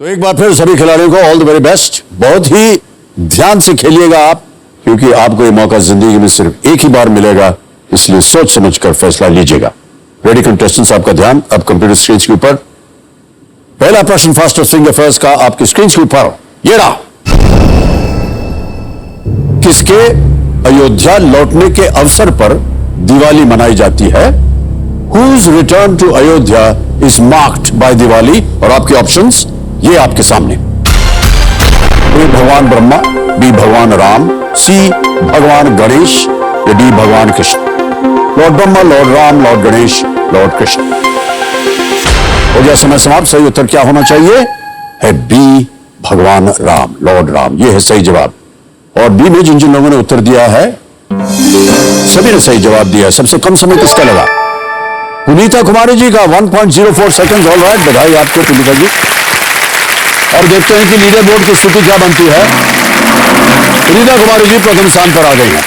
तो एक बार फिर सभी खिलाड़ियों को ऑल द वेरी बेस्ट। बहुत ही ध्यान से खेलिएगा आप, क्योंकि आपको ये मौका जिंदगी में सिर्फ एक ही बार मिलेगा, इसलिए सोच समझकर फैसला लीजिएगा। रेडी कंटेस्टेंट्स, आपका ध्यान अब कंप्यूटर स्क्रीन के ऊपर। पहला प्रश्न फास्टेस्ट फिंगर फर्स्ट का आपके स्क्रीन के ऊपर ये रहा। किसके अयोध्या लौटने के अवसर पर दिवाली मनाई जाती है? Whose return to Ayodhya is marked by Diwali? और आपके ऑप्शंस ये आपके सामने। ए भगवान ब्रह्मा, बी भगवान राम, सी भगवान गणेश या डी भगवान Krishna. Lord Brahma, Lord Ram, Lord Ganesh, Lord Krishna. हो गया समय समाप्त। सही उत्तर क्या होना चाहिए? है बी भगवान राम, लॉर्ड राम। ये है सही जवाब। और बी में जिन जिन लोगों ने उत्तर दिया है सभी ने सही जवाब दिया। सबसे कम समय किसका लगा? पुनीता कुमारी जी का 1.04 सेकंड। ऑल राइट, बधाई आपको पुनीता जी। और देखते हैं कि लीडर बोर्ड की स्थिति क्या बनती है। पुनीता कुमारी जी प्रथम स्थान पर आ गई हैं।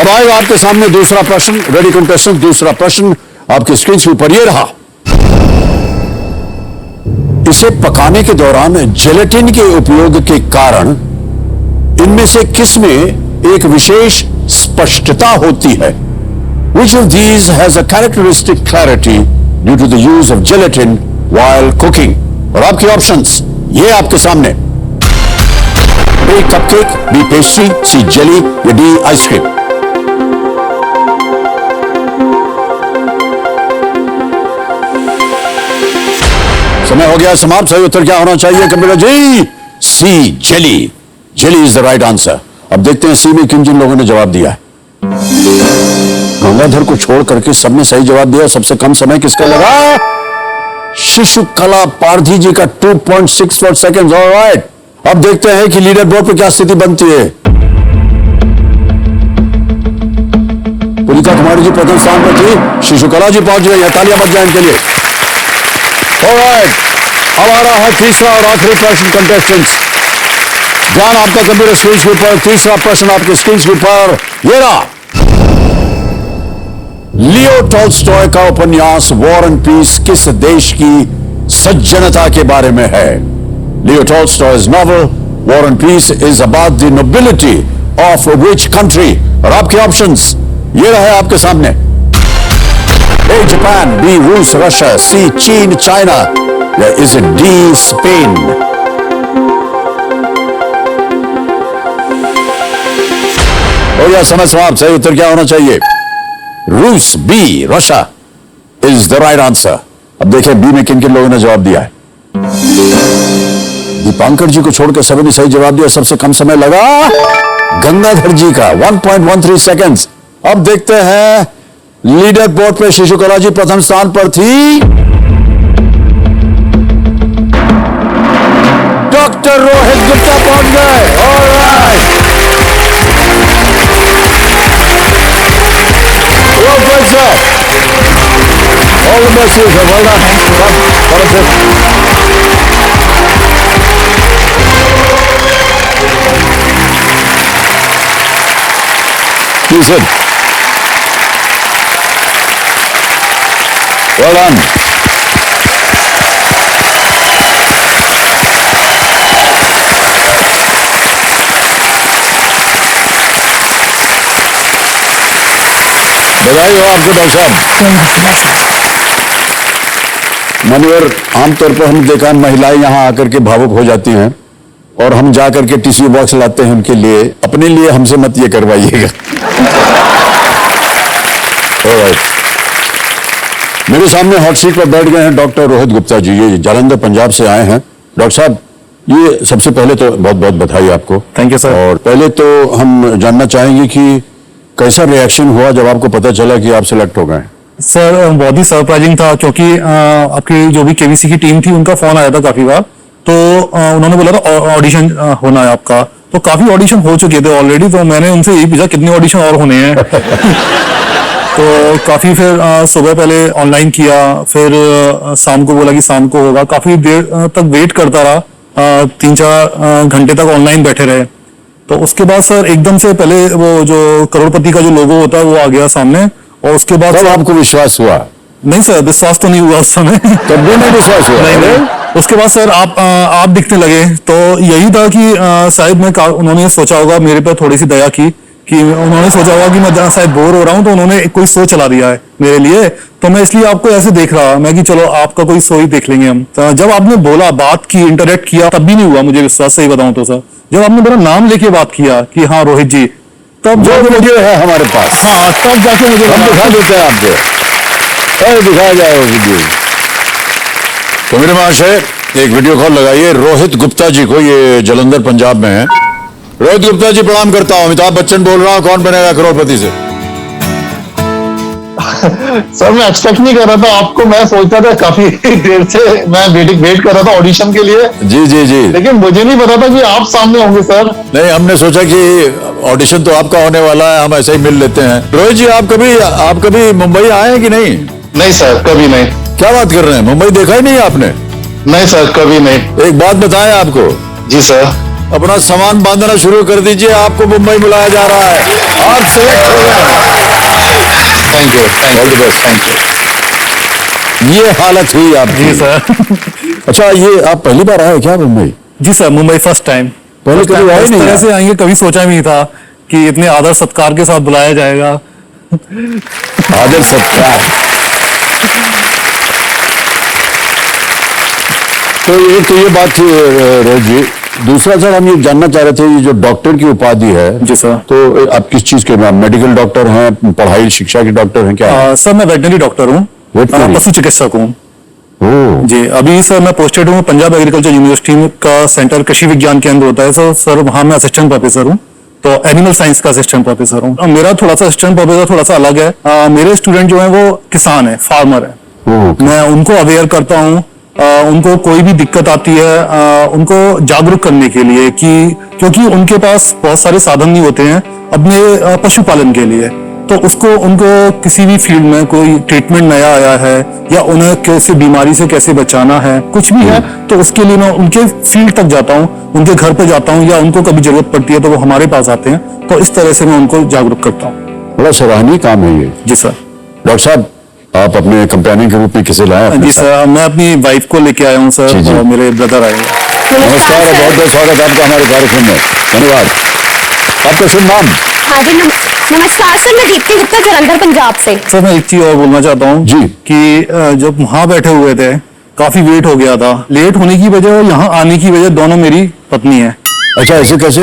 अब आएगा आपके सामने दूसरा प्रश्न। रेडी कंटेस्टेंट, दूसरा प्रश्न आपके स्क्रीन के ऊपर ये रहा। इसे पकाने के दौरान जेलेटिन के उपयोग के कारण इनमें से किसमें एक विशेष स्पष्टता होती है? Which of these has a characteristic clarity due to the use of gelatin while cooking? और आपके ऑप्शंस ये आपके सामने। A cupcake, B pastry, C jelly या डी आइसक्रीम। समय हो गया समाप्त। सही उत्तर क्या होना चाहिए computer ji? C jelly. Jelly is the right answer. अब देखते हैं सी में किन जिन लोगों ने जवाब दिया है। गंगाधर को छोड़ करके सबने सही जवाब दिया। सबसे कम समय किसका लगा? शिशु कला पारधी जी का 2.64 सेकंड। ऑलराइट, अब देखते हैं कि लीडर बोर्ड पर क्या स्थिति बनती है। पुनीता कुमारी जी प्रथम स्थान पर थी, शिशु कला जी पहुंच गए। तालियां बज जाए इनके लिए। ऑलराइट, अब आ रहा है तीसरा और आखिरी प्रश्न कंटेस्टेंट्स। ध्यान आपका कंप्यूटर स्क्रीन के ऊपर। तीसरा प्रश्न आपके स्क्रीन के ऊपर ये रहा। लियो टॉल्स्टॉय का उपन्यास वॉर एंड पीस किस देश की सज्जनता के बारे में है? Leo Tolstoy's novel War and Peace is about the nobility of which country? और आपके ऑप्शंस ये रहे आपके सामने। ए जापान, बी रूस रशिया, सी चीन चाइना या इज इट डी स्पेन? हो गया समय समाप्त। सही उत्तर क्या होना चाहिए? Rus, B Russia is the right answer. अब देखें बी में किन किन लोगों ने जवाब दिया है। दीपांकर जी को छोड़कर सभी ने सही जवाब दिया। सबसे कम समय लगा गंगाधर जी का 1.13 सेकंड्स। अब देखते हैं लीडर बोर्ड पे शिशु कला जी प्रथम स्थान पर थी। डॉक्टर रोहित गुप्ता पहुंच गए। Alright, good job. All the best to you, sir. Well done. Perfect. Please sit. Well done. बधाई हो आपको डॉक्टर साहब। मनोहर, आमतौर पर हमने देखा महिलाएं यहाँ आकर के भावुक हो जाती हैं और हम जाकर के टिश्यू बॉक्स लाते हैं उनके लिए। अपने लिए हमसे मत ये करवाइएगा। मेरे सामने हॉट सीट पर बैठ गए हैं डॉक्टर रोहित गुप्ता जी। ये जालंधर पंजाब से आए हैं। डॉक्टर साहब, ये सबसे पहले तो बहुत बहुत बधाई आपको। Thank you sir. और पहले तो हम जानना चाहेंगे कि कैसा रिएक्शन हुआ जब आपको पता चला कि आप सिलेक्ट हो गए? सर बहुत ही सरप्राइजिंग था, क्योंकि आपकी जो भी केबीसी की टीम थी उनका फोन आया था काफी बार। तो उन्होंने बोला था ऑडिशन होना है आपका। तो काफी ऑडिशन हो चुके थे ऑलरेडी। तो मैंने उनसे यही पूछा कितने ऑडिशन और होने हैं। तो काफी फिर सुबह पहले ऑनलाइन किया, फिर शाम को बोला कि शाम को होगा। काफी देर तक वेट करता रहा, 3-4 घंटे तक ऑनलाइन बैठे रहे। तो उसके बाद सर एकदम से पहले वो जो करोड़पति का जो लोगो होता है वो आ गया सामने। और उसके बाद तब आपको विश्वास हुआ? नहीं सर, विश्वास तो नहीं हुआ उस समय। तब भी नहीं विश्वास हुआ? नहीं नहीं। उसके बाद सर आप दिखने लगे, तो यही था कि शायद उन्होंने सोचा होगा मेरे पर थोड़ी सी दया की, कि उन्होंने सोचा होगा कि मैं शायद बोर हो रहा हूं, तो उन्होंने कोई शो चला दिया है मेरे लिए, तो मैं इसलिए आपको ऐसे देख रहा मैं कि चलो आपका कोई शो ही देख लेंगे हम। तो जब आपने बोला, बात की, इंटरेक्ट किया, तब भी नहीं हुआ मुझे विश्वास, सही बताऊं तो सर। जब आपने मेरा नाम लेके बात किया कि हाँ रोहित जी, तब जो वीडियो है हमारे पास, हाँ तब जाके मुझे हम दिखा देते हैं आपको, और दिखाया जाए वो वीडियो। तो मेरे महाशय एक वीडियो कॉल लगाइए रोहित गुप्ता जी को, ये जलंधर पंजाब में है। रोहित गुप्ता जी प्रणाम करता हूं, अमिताभ बच्चन बोल रहा हूं, कौन बनेगा करोड़पति से। सर मैं एक्सपेक्ट नहीं कर रहा था आपको, मैं सोचता था काफी देर से मैं वेट कर रहा था ऑडिशन के लिए। जी जी जी। लेकिन मुझे नहीं पता था कि आप सामने होंगे सर। नहीं, हमने सोचा कि ऑडिशन तो आपका होने वाला है, हम ऐसे ही मिल लेते हैं। रोहित जी आप कभी मुंबई आए हैं कि नहीं? नहीं सर, कभी नहीं। क्या बात कर रहे हैं, मुंबई देखा ही नहीं आपने? नहीं सर, कभी नहीं। एक बात बताएं आपको। जी सर। अपना सामान बांधना शुरू कर दीजिए, आपको मुंबई बुलाया जा रहा है, आप सिलेक्ट हो गए। Thank you, all the best, thank you. ये हालत हुई आपकी। जी सर। अच्छा, ये आप पहली बार आए क्या मुंबई? जी सर, मुंबई फर्स्ट टाइम। पहले कभी आए इस नहीं? तरह से आएंगे कभी सोचा भी नहीं था कि इतने आदर सत्कार के साथ बुलाया जाएगा। आदर सत्कार। तो ये बात थी रोहित जी। दूसरा सर, हम ये जानना चाह रहे थे, ये जो डॉक्टर की उपाधि है, जी सर। तो आप किस चीज के, मेडिकल डॉक्टर हैं, पढ़ाई शिक्षा के डॉक्टर हैं, क्या? सर मैं वेटनरी डॉक्टर हूँ, Veterinary? पशु चिकित्सक हूँ। ओह, जी, अभी सर मैं पोस्टेड हूँ पंजाब एग्रीकल्चर यूनिवर्सिटी का सेंटर कृषि विज्ञान केंद्र होता है सर वहाँ मैं असिस्टेंट प्रोफेसर हूँ, तो एनिमल साइंस का असिस्टेंट प्रोफेसर हूँ। मेरा थोड़ा सा असिस्टेंट प्रोफेसर थोड़ा सा अलग है। मेरे स्टूडेंट जो है वो किसान है, फार्मर है। ओह, मैं उनको अवेयर करता हूँ, उनको कोई भी दिक्कत आती है उनको जागरूक करने के लिए, कि क्योंकि उनके पास बहुत सारे साधन नहीं होते हैं अपने पशुपालन के लिए, तो उनको किसी भी फील्ड में कोई ट्रीटमेंट नया आया है या उन्हें कैसे बीमारी से कैसे बचाना है, कुछ भी है, तो उसके लिए मैं उनके फील्ड तक जाता हूँ, उनके घर पे जाता हूँ, या उनको कभी जरूरत पड़ती है तो वो हमारे पास आते हैं, तो इस तरह से मैं उनको जागरूक करता हूँ। बड़ा सराहनीय काम है ये। जी सर। डॉक्टर साहब, आप अपने कंपेनियन के रूप में किसे लाए अपने जी साथ? सर, मैं अपनी वाइफ को लेके आया हूँ सर, जी, जी। और मेरे ब्रदर आए हैं। नमस्कार और बहुत बहुत स्वागत आपका हमारे कार्यक्रम में, धन्यवाद। आपका शुभ नाम? हाँ जी, नमस्कार सर, मैं दीप्ति गुप्ता जलंधर पंजाब से। सर मैं एक चीज और बोलना चाहता हूँ जी। कि जब वहां बैठे हुए थे, काफी वेट हो गया था, लेट होने की वजह और यहाँ आने की वजह दोनों मेरी पत्नी है। अच्छा, ऐसे कैसे?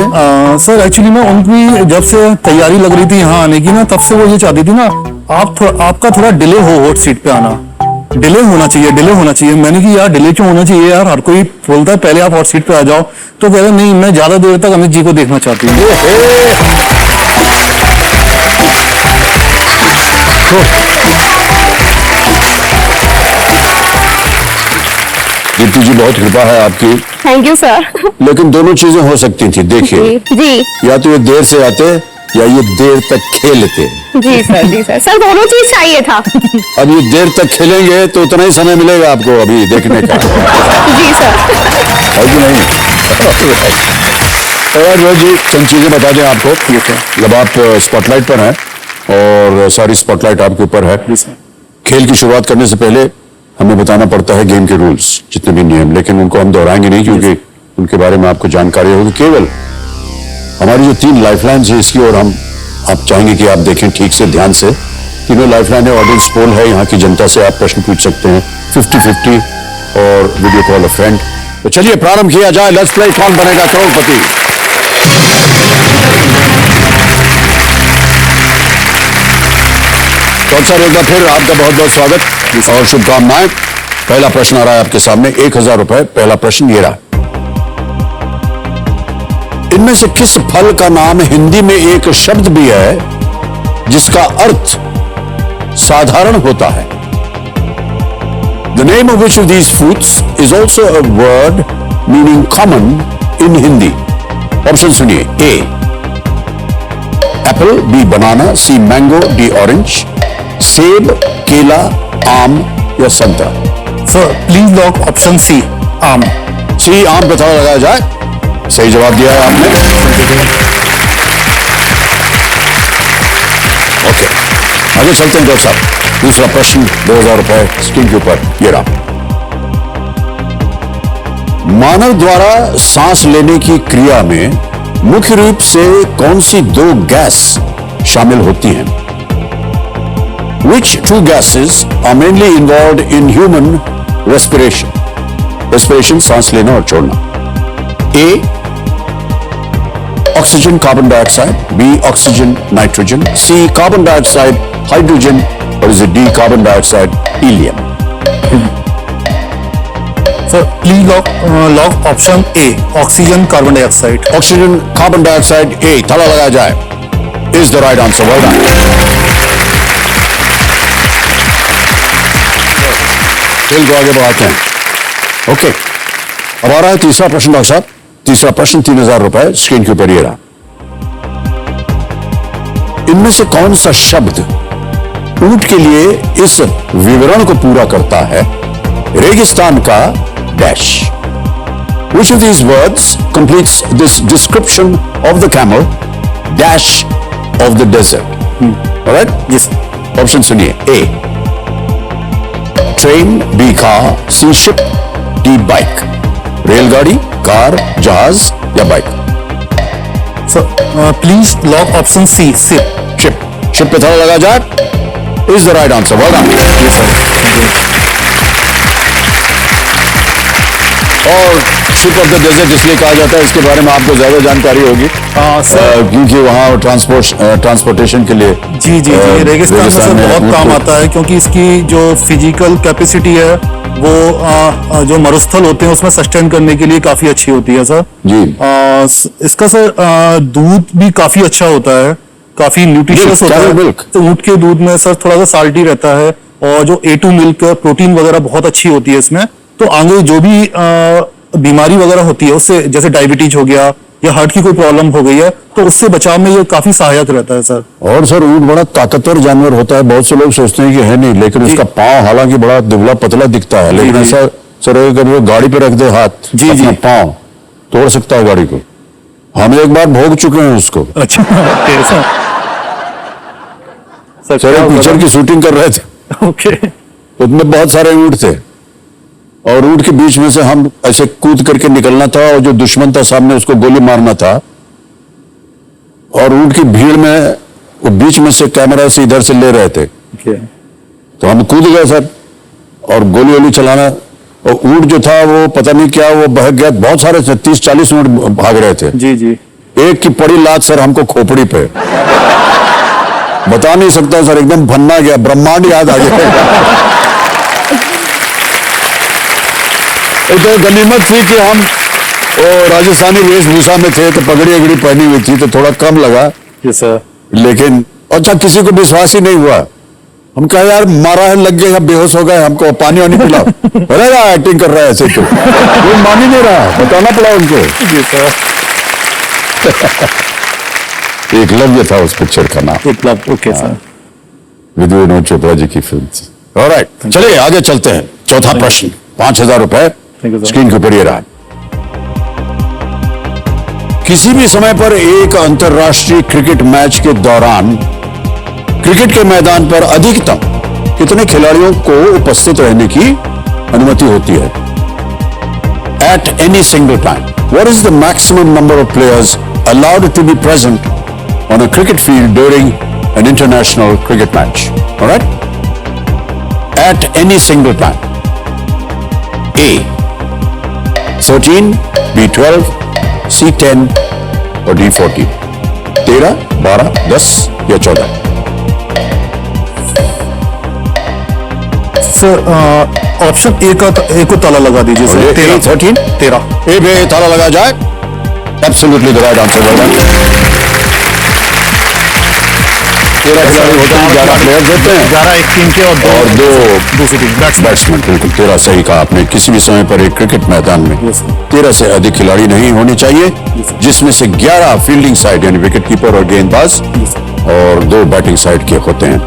सर एक्चुअली में उनकी जब से तैयारी लग रही थी यहाँ आने की ना, तब से वो ये चाहती थी ना आपका थोड़ा डिले हो हॉट सीट पे आना, डिले होना चाहिए। मैंने कि यार डिले क्यों होना चाहिए यार, हर कोई बोलता है पहले आप हॉट सीट पे आ जाओ, तो कह रहे नहीं मैं ज्यादा देर तक अमित जी को देखना चाहती हूँ। दीप्ति जी, बहुत कृपा है आपकी, थैंक यू सर। लेकिन दोनों चीजें हो सकती थी। देखिए, जी या तो ये देर से आते या ये देर तक खेलते। जी सर सर दोनों चीज चाहिए था। अब ये देर तक खेलेंगे तो उतना ही समय मिलेगा आपको अभी देखने का, जी सर। है कि नहीं? और रोहित जी, चंद चीजें बता दें आपको। जब आप स्पॉटलाइट पर हैं, और सारी स्पॉटलाइट आपके ऊपर है, खेल की शुरुआत करने से पहले हमें बताना पड़ता है गेम के रूल्स, जितने भी नियम, लेकिन उनको हम दोहराएंगे नहीं क्योंकि उनके बारे में आपको जानकारी होगी। केवल हमारी जो 3 लाइफलाइंस है इसकी और आप चाहेंगे कि आप देखें ठीक से, ध्यान से। तीनों लाइफलाइन है, ऑडियंस पोल है, यहाँ की जनता से आप प्रश्न पूछ सकते हैं 50-50 और वीडियो कॉल अ फ्रेंड। तो चलिए प्रारंभ किया जाए, लेट्स प्ले कौन बनेगा करोड़पति। डॉक्टर साहब, एक बार फिर आपका बहुत बहुत स्वागत और शुभकामनाएं। पहला प्रश्न आ रहा है आपके सामने, 1000 रुपए। पहला प्रश्न ये रहा, इनमें से किस फल का नाम हिंदी में एक शब्द भी है जिसका अर्थ साधारण होता है? The name of which of these fruits is also a word meaning common in Hindi? Option सुनिए, A apple, B banana, C mango, D orange, सेब, केला, आम या संतरा। Sir please lock option C, आम। सी आम का पता लगाया जाए। सही जवाब दिया है आपने। ओके, आगे चलते हैं डॉक्टर साहब। दूसरा प्रश्न 2000 रुपए स्क्रीन के ऊपर ये रहा। मानव द्वारा सांस लेने की क्रिया में मुख्य रूप से कौन सी दो गैस शामिल होती हैं? Which two gases are mainly involved in human respiration? Respiration सांस लेना और छोड़ना। A oxygen carbon dioxide, B oxygen nitrogen, C carbon dioxide hydrogen, or is it D carbon dioxide helium? Sir please lock option A, oxygen carbon dioxide. Oxygen carbon dioxide A, ताला लगाया जाए, is the right answer. Well done. खेल को आगे बढ़ाते हैं। Okay, अब आ रहा है तीसरा प्रश्न डॉक्टर साहब। तीसरा प्रश्न 3000 रुपए स्क्रीन के ऊपर ये रहा। इनमें से कौन सा शब्द ऊंट के लिए इस विवरण को पूरा करता है? रेगिस्तान का dash. Which of these words completes this description of the camel dash of the desert? All right? Yes. Option सुनिए। A train, B car, C ship, D bike. रेलगाड़ी, कार, जहाज या bike? Sir please lock option C, ship. Ship पे ताला लगा जाए, is the right answer. Well done. और ship of the desert इसलिए कहा जाता है, इसके बारे में आपको ज्यादा जानकारी होगी क्योंकि वहाँ ट्रांसपोर्टेशन के लिए जी जी जी रेगिस्तान में सर बहुत काम आता है, क्योंकि इसकी जो फिजिकल कैपेसिटी है वो जो मरुस्थल होते हैं उसमें सस्टेन करने के लिए काफी अच्छी होती है सर जी। इसका सर दूध भी काफी अच्छा होता है, काफी न्यूट्रिशियस होता है। मिल्क तो ऊँट के दूध में सर थोड़ा सा साल्टी रहता है, और जो A2 मिल्क प्रोटीन वगैरह बहुत अच्छी होती है इसमें। तो आगे जो भी बीमारी वगैरह होती है उससे, जैसे डायबिटीज हो गया या हार्ट की कोई प्रॉब्लम हो गई है, तो उससे बचाव में ये काफी सहायक रहता है सर। और सर ऊंट बड़ा ताकतवर जानवर होता है, बहुत से लोग सोचते हैं कि है नहीं, लेकिन उसका पांव हालांकि बड़ा दुबला पतला दिखता है, लेकिन ऐसा सर अगर वो गाड़ी पे रख दे हाथ, जी जी, पांव तोड़ सकता है गाड़ी को। हम एक बार भोग चुके हैं उसको। अच्छा सर एक पिक्चर की शूटिंग कर रहे थे, ओके, उसमें बहुत सारे ऊंट थे और ऊंट के बीच में से हम ऐसे कूद करके निकलना था, और जो दुश्मन था सामने उसको गोली मारना था, और ऊंट की भीड़ में वो बीच में से कैमरा से इधर से ले रहे थे, तो हम कूद गए सर और गोली वोली चलाना, और ऊंट जो था वो पता नहीं क्या वो बहक गया। बहुत सारे 30-40 ऊंट भाग रहे थे जी जी। एक की पड़ी लात सर हमको खोपड़ी पे, बता नहीं सकता सर, एकदम भन्ना गया, ब्रह्मांड याद आ गया। तो गनीमत थी कि हम राजस्थानी वेशभूषा में थे, तो पगड़ी अगड़ी पहनी हुई थी, तो थोड़ा कम लगा। Yes sir. लेकिन अच्छा किसी को विश्वास ही नहीं हुआ। हम कहा यार मारा है, लग गया, बेहोश हो गए, हमको पानी वानी पिलाओ। अरे यार एक्टिंग कर रहा है ऐसे, तो वो मान ही नहीं रहा, बताना पड़ा उनको। एकलव्य था उस पिक्चर का नाम। Eklavya, okay sir. विनोद चोपड़ा जी की फिल्म। ऑलराइट, चलिए आगे चलते हैं। चौथा प्रश्न 5000 रुपए स्क्रीन के ऊपर ये रहा। किसी भी समय पर एक अंतरराष्ट्रीय क्रिकेट मैच के दौरान क्रिकेट के मैदान पर अधिकतम कितने खिलाड़ियों को उपस्थित रहने की अनुमति होती है? At any single time, what is the maximum number of players allowed to be present on a cricket field during an international cricket match? All right? At any single time. A 13, B 12, C 10 और D 14। 13, 12, 10 या 14? Sir option A को ताला लगा दीजिए sir. 13 ए पे ताला लगा जाए, एब्सोल्युटली द राइट आंसर। 13 खिलाड़ी होते हैं, 11 प्लेयर्स होते हैं, 11 एक टीम के और दो दूसरी टीम बैट्समैन। बिल्कुल 13 सही कहा आपने। किसी भी समय पर एक क्रिकेट मैदान में 13 से अधिक खिलाड़ी नहीं होने चाहिए, जिसमें से 11 फील्डिंग साइड यानी विकेट कीपर और गेंदबाज और 2 बैटिंग साइड के होते हैं।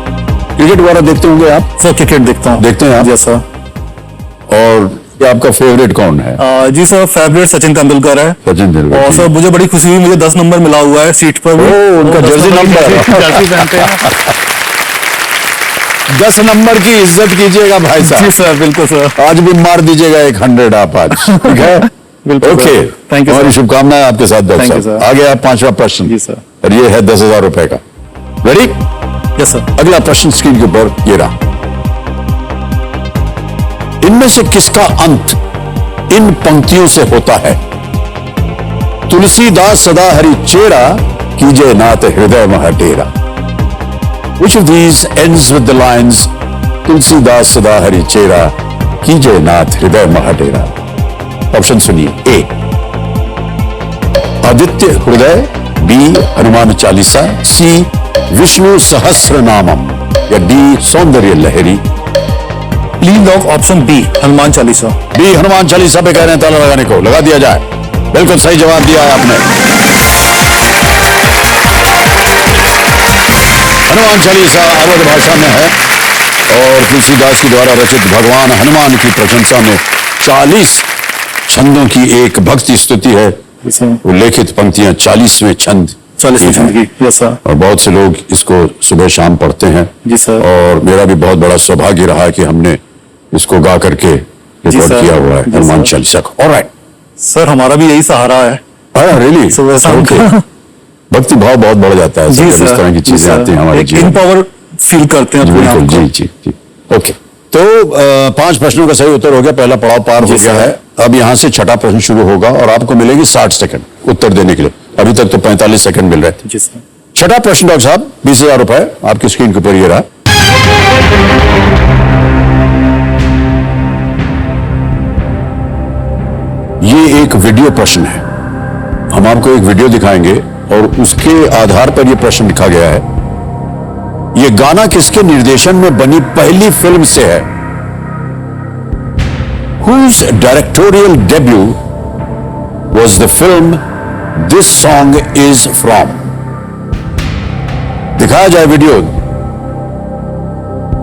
क्रिकेट वगैरह देखते होंगे आप? सर क्रिकेट देखते हैं आप? जैसा। और आपका फेवरेट कौन है? जी सर फेवरेट सचिन तेंदुलकर है। सचिन तेंदुलकर। और सर मुझे बड़ी खुशी हुई, मुझे 10 नंबर मिला हुआ है सीट पर। उनका जर्सी नंबर जर्सी पहनते हैं। 10 नंबर की इज्जत कीजिएगा भाई जी साहब। सर, बिल्कुल सर। आज भी मार दीजिएगा 100 आप आज, ठीक है? बिल्कुल ओके, सर। थैंक यू हमारी सर। शुभकामनाएं आपके साथ Thank डॉक्टर you, साहब। sir. आगे आप 5वां प्रश्न, जी सर। और ये है 10,000 रुपए का। रेडी? Yes sir. अगला प्रश्न स्क्रीन के ऊपर ये रहा। इनमें से किसका अंत इन पंक्तियों से होता है? तुलसीदास सदा हरि चेरा, कीजे नाथ हृदय महटेरा। Which of these ends with the lines Tulsidas सदा हरि चेरा, कीजे नाथ हृदय महटेरा? ऑप्शन सुनिए। A Aditya Hriday, B Hanuman Chalisa, C Vishnu Sahasra Namam, या D Saundarya Lahari. Please lock option B, Hanuman Chalisa. B Hanuman Chalisa पे कह रहे हैं ताला लगाने को, लगा दिया जाए। बिल्कुल सही जवाब दिया है आपने। हनुमान चालीसा अवध भाषा में है और तुलसीदास के द्वारा रचित भगवान हनुमान की प्रशंसा में 40 छंदों की एक भक्ति स्तुति है। उल्लेखित पंक्तियां 40वें छंद 40 की। Yes sir. और बहुत से लोग इसको सुबह शाम पढ़ते हैं। जी सर। और मेरा भी बहुत बड़ा सौभाग्य रहा है कि हमने इसको गा करके रिकॉर्ड सर। किया हुआ है, जी हनुमान सर। चालीसा को। ऑलराइट। सर हमारा भी यही सहारा है। रियली? सुबह शाम का। भक्ति भाव बहुत बढ़ जाता है जी जब इस सर। तरह की जी चीजें सर। आती हैं हमारे एक जीवन में। इम्पावर फील करते हैं अपने बिल्कुल, आप को। जी जी जी। ओके, तो 5 प्रश्नों का सही उत्तर हो गया, पहला पड़ाव पार हो जी गया सर। है। अब यहां से छठा प्रश्न शुरू होगा और आपको मिलेगी 60 सेकंड उत्तर देने के लिए। अभी तक तो 45 सेकंड मिल रहे थे। जी सर। छठा प्रश्न डॉक्टर साहब, 20,000 रुपए आपकी स्क्रीन के ऊपर ये रहा। ये एक वीडियो प्रश्न है। हम आपको एक वीडियो दिखाएंगे और उसके आधार पर यह प्रश्न लिखा गया है। यह गाना किसके निर्देशन में बनी पहली फिल्म से है? Whose directorial debut was the film this song is from? दिखाया जाए वीडियो।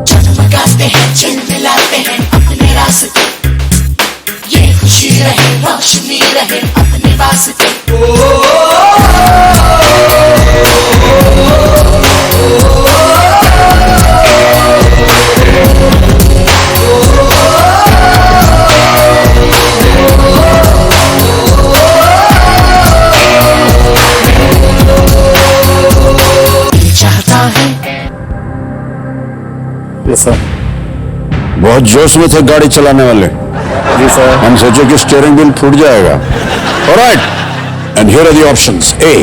जगमगाते हैं, चिलमिलाते हैं अपने रास्ते, ये खुशी रहे, रोशनी रहे अपने वास्ते। चाहता है यस सर। बहुत जोश में थे गाड़ी चलाने वाले। जी सर। हम सोचे कि स्टीयरिंग व्हील फूट जाएगा। Alright, and here are the options. A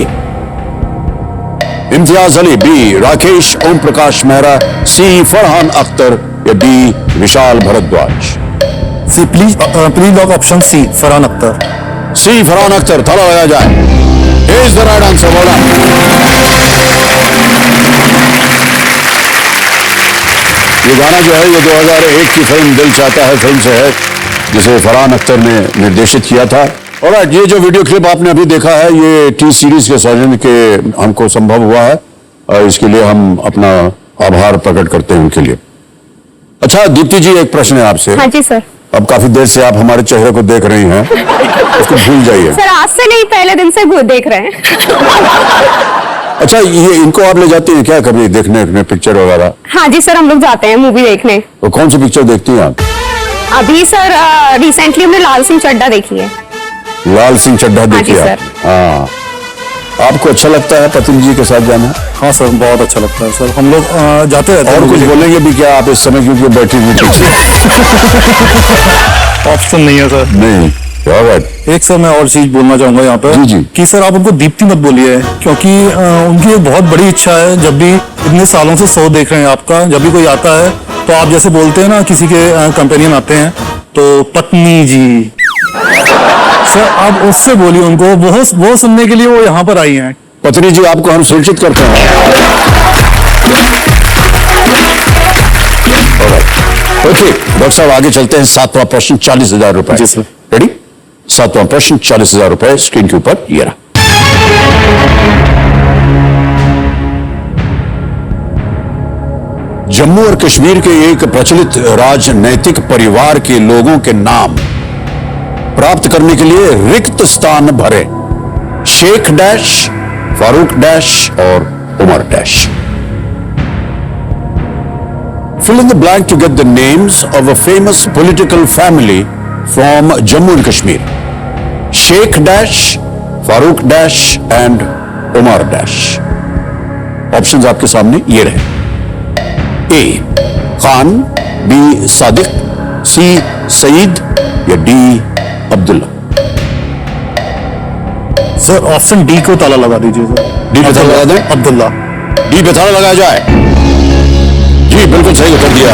Imtiaz Ali, B Rakesh Om Prakash Mehra, C Farhan Akhtar, या D Vishal Bhardwaj. C please lock option C, Farhan Akhtar. C Farhan Akhtar, ताला लगाया जाए। Is the right answer. बोला ये गाना जो है ये 2001 की फिल्म दिल चाहता है फिल्म से है, जिसे फरहान अख्तर ने निर्देशित किया था। और ये जो वीडियो क्लिप आपने अभी देखा है ये टी सीरीज के सौजन्य के हमको संभव हुआ है और इसके लिए हम अपना आभार प्रकट करते हैं उनके लिए। अच्छा दीप्ति जी, एक प्रश्न है आपसे। हाँ जी सर। अब काफी देर से आप हमारे चेहरे को देख रही हैं, उसको भूल जाइए। सर आज से नहीं, पहले दिन से देख रहे हैं। अच्छा, ये इनको आप ले जाती हैं क्या कभी देखने पिक्चर वगैरह? हाँ जी सर, हम लोग जाते हैं मूवी देखने। तो कौन सी पिक्चर देखती हैं आप? अभी सर रिसेंटली हमने लाल सिंह चड्ढा देखी है। लाल सिंह चड्ढा देखी जी, आप? हाँ। आपको अच्छा लगता है पत्नी जी के साथ जाना? हाँ सर, बहुत अच्छा लगता है सर। हम लोग जाते रहते हैं। और कुछ बोलेंगे भी क्या आप इस समय, क्योंकि बैठी हुई पीछे? ऑप्शन नहीं है सर। नहीं, क्या बात। एक सर मैं और चीज बोलना चाहूंगा यहाँ पे जी, जी। कि सर आप उनको दीप्ति मत बोलिए, क्योंकि उनकी एक बहुत बड़ी इच्छा है। जब भी इतने सालों से शो देख रहे हैं आपका, जब भी कोई आता है तो आप जैसे बोलते हैं ना, किसी के कंपेनियन आते हैं तो पत्नी जी, सर आप उससे बोलिए उनको, वो सुनने के लिए वो यहाँ पर आई हैं। पत्नी जी आपको हम सूचित करते हैं। ओके डॉक्टर साहब, आगे चलते हैं। 7वां प्रश्न 40,000 रुपए। जी सर। रेडी? 7वां प्रश्न 40,000 रुपए स्क्रीन के ऊपर ये रहा। जम्मू और कश्मीर के एक प्रचलित राजनैतिक परिवार के लोगों के नाम प्राप्त करने के लिए रिक्त स्थान भरे। शेख डैश, फारूक डैश और Omar dash. Fill in the blank to get the names of a famous political family from Jammu and Kashmir. Sheikh Dash, Farooq Dash and Omar Dash. Options आपके सामने ये रहे. A. Khan, B. Sadiq, C. Saeed या D. Abdullah. Sir option D को ताला लगा दीजिए sir. D पे ताला लगा दें? अब्दुल्ला. डी पे ताला लगाया जाए. जी बिल्कुल सही उत्तर दिया.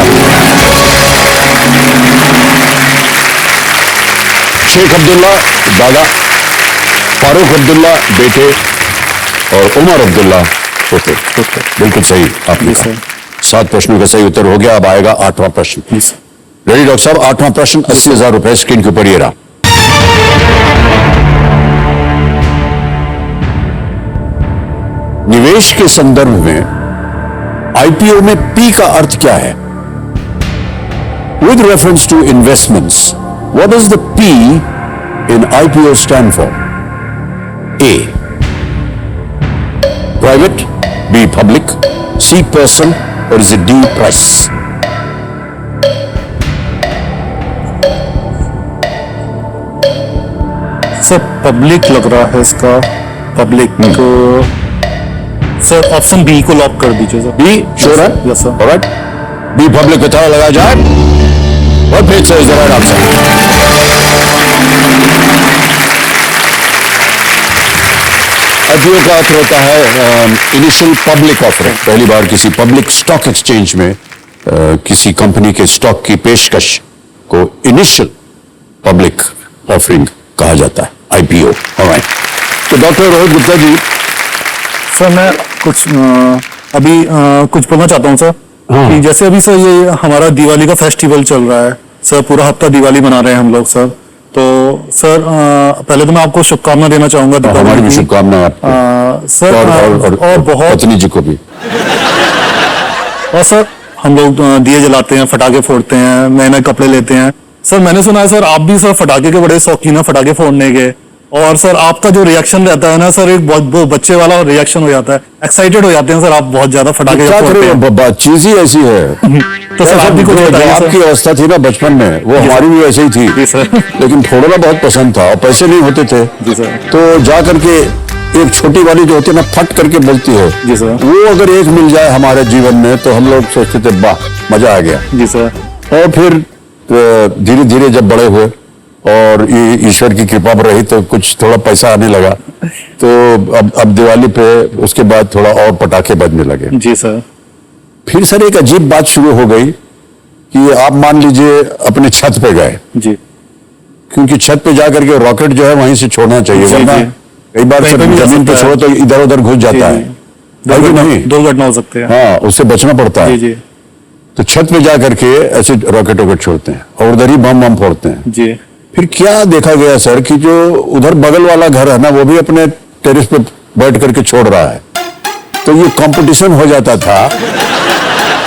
शेख अब्दुल्ला दादा, फारूक अब्दुल्ला बेटे और उमर अब्दुल्ला पोते. बिल्कुल सही आपने कहा. 7 प्रश्नों का सही उत्तर हो गया. अब आएगा 8वां प्रश्न. रेडी डॉक्टर साहब? 8वां प्रश्न 80,000 रुपए स्क्रीन के ऊपर ये रहा. निवेश के संदर्भ में आईपीओ में पी का अर्थ क्या है? With reference to investments, what does the P in IPO stand for? A. Private, B. Public, C. Person और is D. Price? Sir public लग रहा है इसका. पब्लिक को सर ऑप्शन बी को लॉक कर दीजिए सर. बी श्योर है? Yes sir. Alright. B public का ताला लगाया जाए और फिर से is the right answer. IPO का अर्थ होता है इनिशियल पब्लिक ऑफरिंग. पहली बार किसी पब्लिक स्टॉक एक्सचेंज में किसी कंपनी के स्टॉक की पेशकश को इनिशियल पब्लिक ऑफरिंग कहा जाता है, आईपीओ. ऑलराइट. तो डॉक्टर रोहित गुप्ता जी, सर मैं कुछ अभी कुछ बोलना चाहता हूँ सर. कि जैसे अभी सर ये हमारा दिवाली का फेस्टिवल चल रहा है सर. पूरा हफ्ता दिवाली मना रहे हैं हम लोग सर. तो सर पहले तो मैं आपको शुभकामना देना चाहूंगा. हमारी भी शुभकामनाएं आपको सर. और बहुत पत्नी जी को भी. और सर हम लोग दिए जलाते हैं, फटाके फोड़ते हैं, नए नए कपड़े लेते हैं. सर मैंने सुना है सर आप भी सर फटाके के बड़े शौकीन है, फटाके फोड़ने के. और सर आपका जो रिएक्शन रहता है ना सर, एक बहुत बच्चे वाला रिएक्शन हो जाता है. एक्साइटेड हो जाते हैं सर आप बहुत ज्यादा फटाके क्या फोड़ते हैं. करें, चीज ही ऐसी है. तो सर आप भी कुछ जो बताइए आपकी सर. अवस्था थी ना बचपन में, वो हमारी भी ऐसे ही जी थी. सर. लेकिन फोड़ना बहुत पसंद था और पैसे नहीं होते थे. जी सर. तो जा करके एक छोटी वाली जो होती है ना, फट करके बोलती है, जी सर. वो अगर एक मिल जाए हमारे जीवन में तो हम लोग सोचते थे वाह मजा आ गया. जी सर. और फिर धीरे धीरे जब बड़े हुए और ईश्वर की कृपा पर रही तो कुछ थोड़ा पैसा आने लगा, तो अब दिवाली पे उसके बाद थोड़ा और पटाखे बजने लगे. जी सर. फिर सर एक अजीब बात शुरू हो गई कि आप मान लीजिए अपने छत पे गए, जी. क्योंकि छत पे जाकर के रॉकेट जो है वहीं से छोड़ना चाहिए, जी, वरना जी. कई बार कहीं सर पे भी जा जमीन पे सकता है. छोड़ो तो इधर उधर घुस जाता है. है कि नहीं? दुर्घटना हो सकते हैं. हाँ, उससे बचना पड़ता जी है. जी. तो छत पे जा करके ऐसे रॉकेट वॉकेट छोड़ते हैं और उधर ही बम फोड़ते हैं. जी. फिर क्या देखा गया सर कि जो उधर बगल वाला घर है ना, वो भी अपने टेरिस पे बैठ करके छोड़ रहा है. तो ये कंपटीशन हो जाता था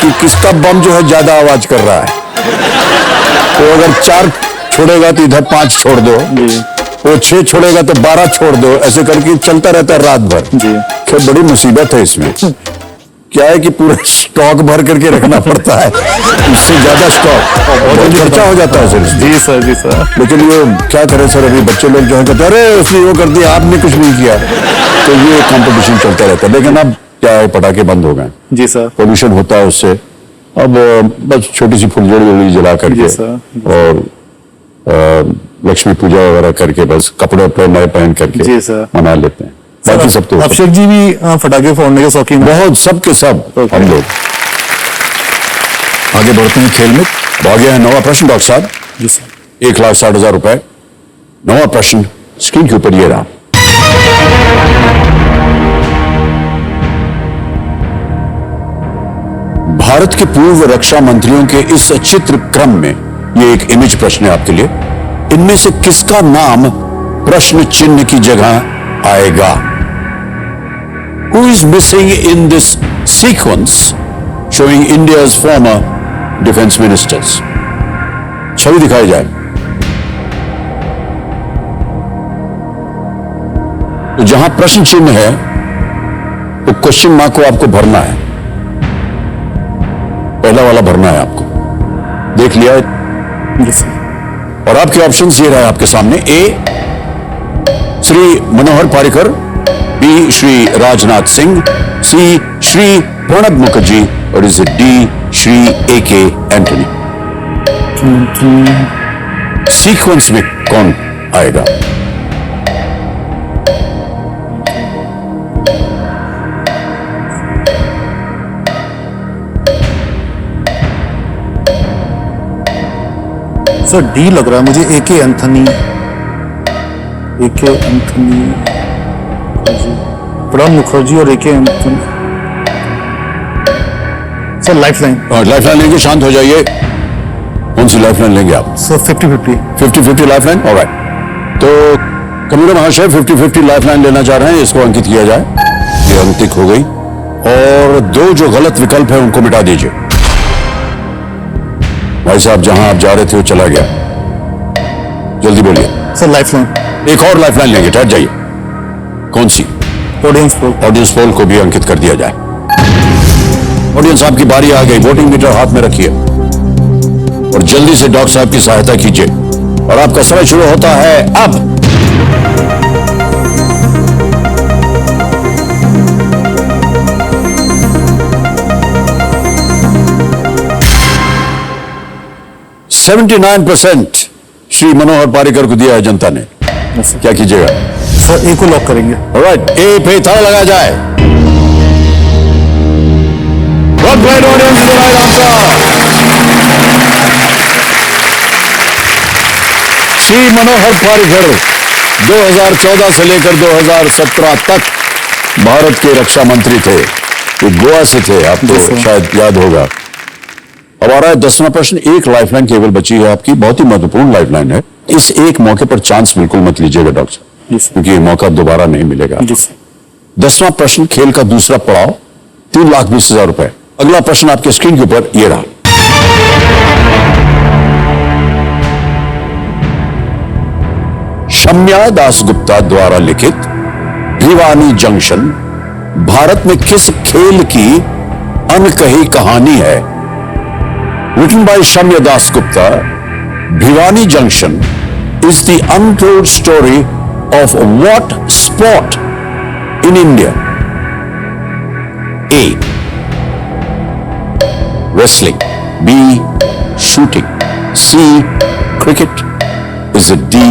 कि किसका बम जो है ज्यादा आवाज कर रहा है. तो अगर 4 छोड़ेगा तो इधर 5 छोड़ दो, वो 6 छोड़ेगा तो 12 छोड़ दो, ऐसे करके चलता रहता है रात भर. जी. खैर बड़ी मुसीबत है इसमें. क्या है कि पूरा स्टॉक भर करके रखना पड़ता है, इससे ज्यादा स्टॉक बहुत खर्चा हो जाता है सर. जी सर. जी सर. लेकिन ये क्या करें सर, अभी बच्चे लोग जो है कहते हैं अरे उसने वो कर दिया, आपने कुछ नहीं किया. तो ये कंपटीशन चलता रहता है. लेकिन अब क्या है, पटाखे बंद हो गए, जी सर. पोल्यूशन होता है उससे. अब बस छोटी सी फुलझड़ी जला करके जी सर. और लक्ष्मी पूजा वगैरह करके बस कपड़े अपने नए पहन करके जी सर. मना लेते हैं. बाकी सब तो अभिषेक जी भी फटाके फोड़ने के शौकीन है. बहुत सबके सब हम लोग. आगे बढ़ते हैं खेल में. आ गया है 9वां प्रश्न डॉक्टर साहब. जी सर. 1,60,000 रुपए. 9वां प्रश्न स्क्रीन के ऊपर ये रहा. भारत के पूर्व रक्षा मंत्रियों के इस चित्र क्रम में ये एक इमेज प्रश्न है आपके लिए. इनमें से किसका नाम प्रश्न चिन्ह की जगह आएगा? Who is missing in this sequence showing India's former defense ministers? छवि दिखाई जाए तो जहां प्रश्न चिन्ह है वो क्वेश्चन मार्क को आपको भरना है. पहला पहला वाला भरना है आपको। देख लिया है? जी सर। और आपके ऑप्शंस ये रहे आपके सामने। ए श्री मनोहर पारिकर, बी श्री राजनाथ सिंह, सी श्री प्रणब मुखर्जी और is it D Shri A.K. Antony. Sequence में कौन आएगा? सर डी लग रहा है मुझे, A.K. एंथनी, प्रणब मुखर्जी और A.K. Anthony. Sir lifeline. Lifeline लेंगे, शांत हो जाइए। कौन सी लाइफलाइन लेंगे आप? सर 50-50। 50-50 lifeline, alright. तो कमूरा महाशय 50-50 लाइफलाइन लेना चाह रहे हैं, इसको अंकित किया जाए। ये अंतिक हो गई। और दो जो गलत विकल्प है उनको मिटा दीजिए। भाई साहब जहां आप जा रहे थे वो चला गया, जल्दी बोलिए। Sir lifeline. एक और लाइफलाइन लेंगे, ठहर जाइए। कौन सी? Audience poll. ऑडियंस पोल को भी अंकित कर दिया जाए। ऑडियंस आपकी बारी आ गई, वोटिंग मीटर हाथ में रखिए और जल्दी से डॉक्टर साहब की सहायता कीजिए। और आपका समय शुरू होता है अब। %79% श्री मनोहर पारिकर को दिया है जनता ने। क्या कीजिएगा? सर ए को लॉक करेंगे। ऑलराइट, ए पे ताला लगाया जाए। Right audience, right answer. Shri Manohar Parrikar 2014 से लेकर 2017 तक भारत के रक्षा मंत्री थे। ये गोवा से थे, आपको शायद याद होगा। अब आ रहा है 10वां प्रश्न। एक लाइफलाइन केवल बची है आपकी, बहुत ही महत्वपूर्ण लाइफलाइन है। इस एक मौके पर चांस बिल्कुल मत लीजिएगा डॉक्टर साहब, क्योंकि ये मौका दोबारा नहीं मिलेगा। 10वां प्रश्न, खेल का दूसरा पड़ाव, 3,20,000 रुपए। अगला प्रश्न आपके स्क्रीन के ऊपर ये रहा। शम्या दासगुप्ता द्वारा लिखित भिवानी जंक्शन भारत में किस खेल की अनकही कहानी है? Written by Shamya Das Gupta, Bhiwani Junction is the untold story of what sport in India? A. Wrestling, B. Shooting, C. Cricket, is it D.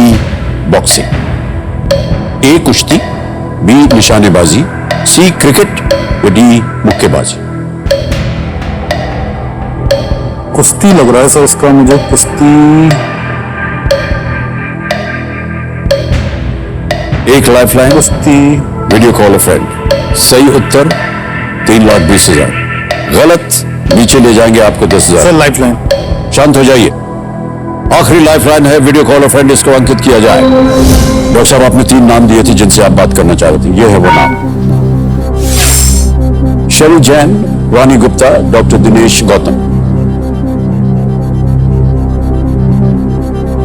Boxing? A. कुश्ती, B. निशानेबाजी, C. क्रिकेट या D. मुक्केबाजी? कुश्ती लग रहा है sir इसका मुझे, कुश्ती। एक लाइफलाइन, कुश्ती। Video call a friend. सही उत्तर 3,20,000। गलत, नीचे ले जाएंगे आपको 10,000। Sir lifeline. शांत हो जाइए। आखिरी लाइफलाइन है, वीडियो कॉल अ फ्रेंड, इसको अंकित किया जाए। डॉक्टर साहब आपने 3 नाम दिए थे जिनसे आप बात करना चाह रहे थे, ये है वो नाम। शरी जैन, वानी गुप्ता, डॉक्टर दिनेश गौतम।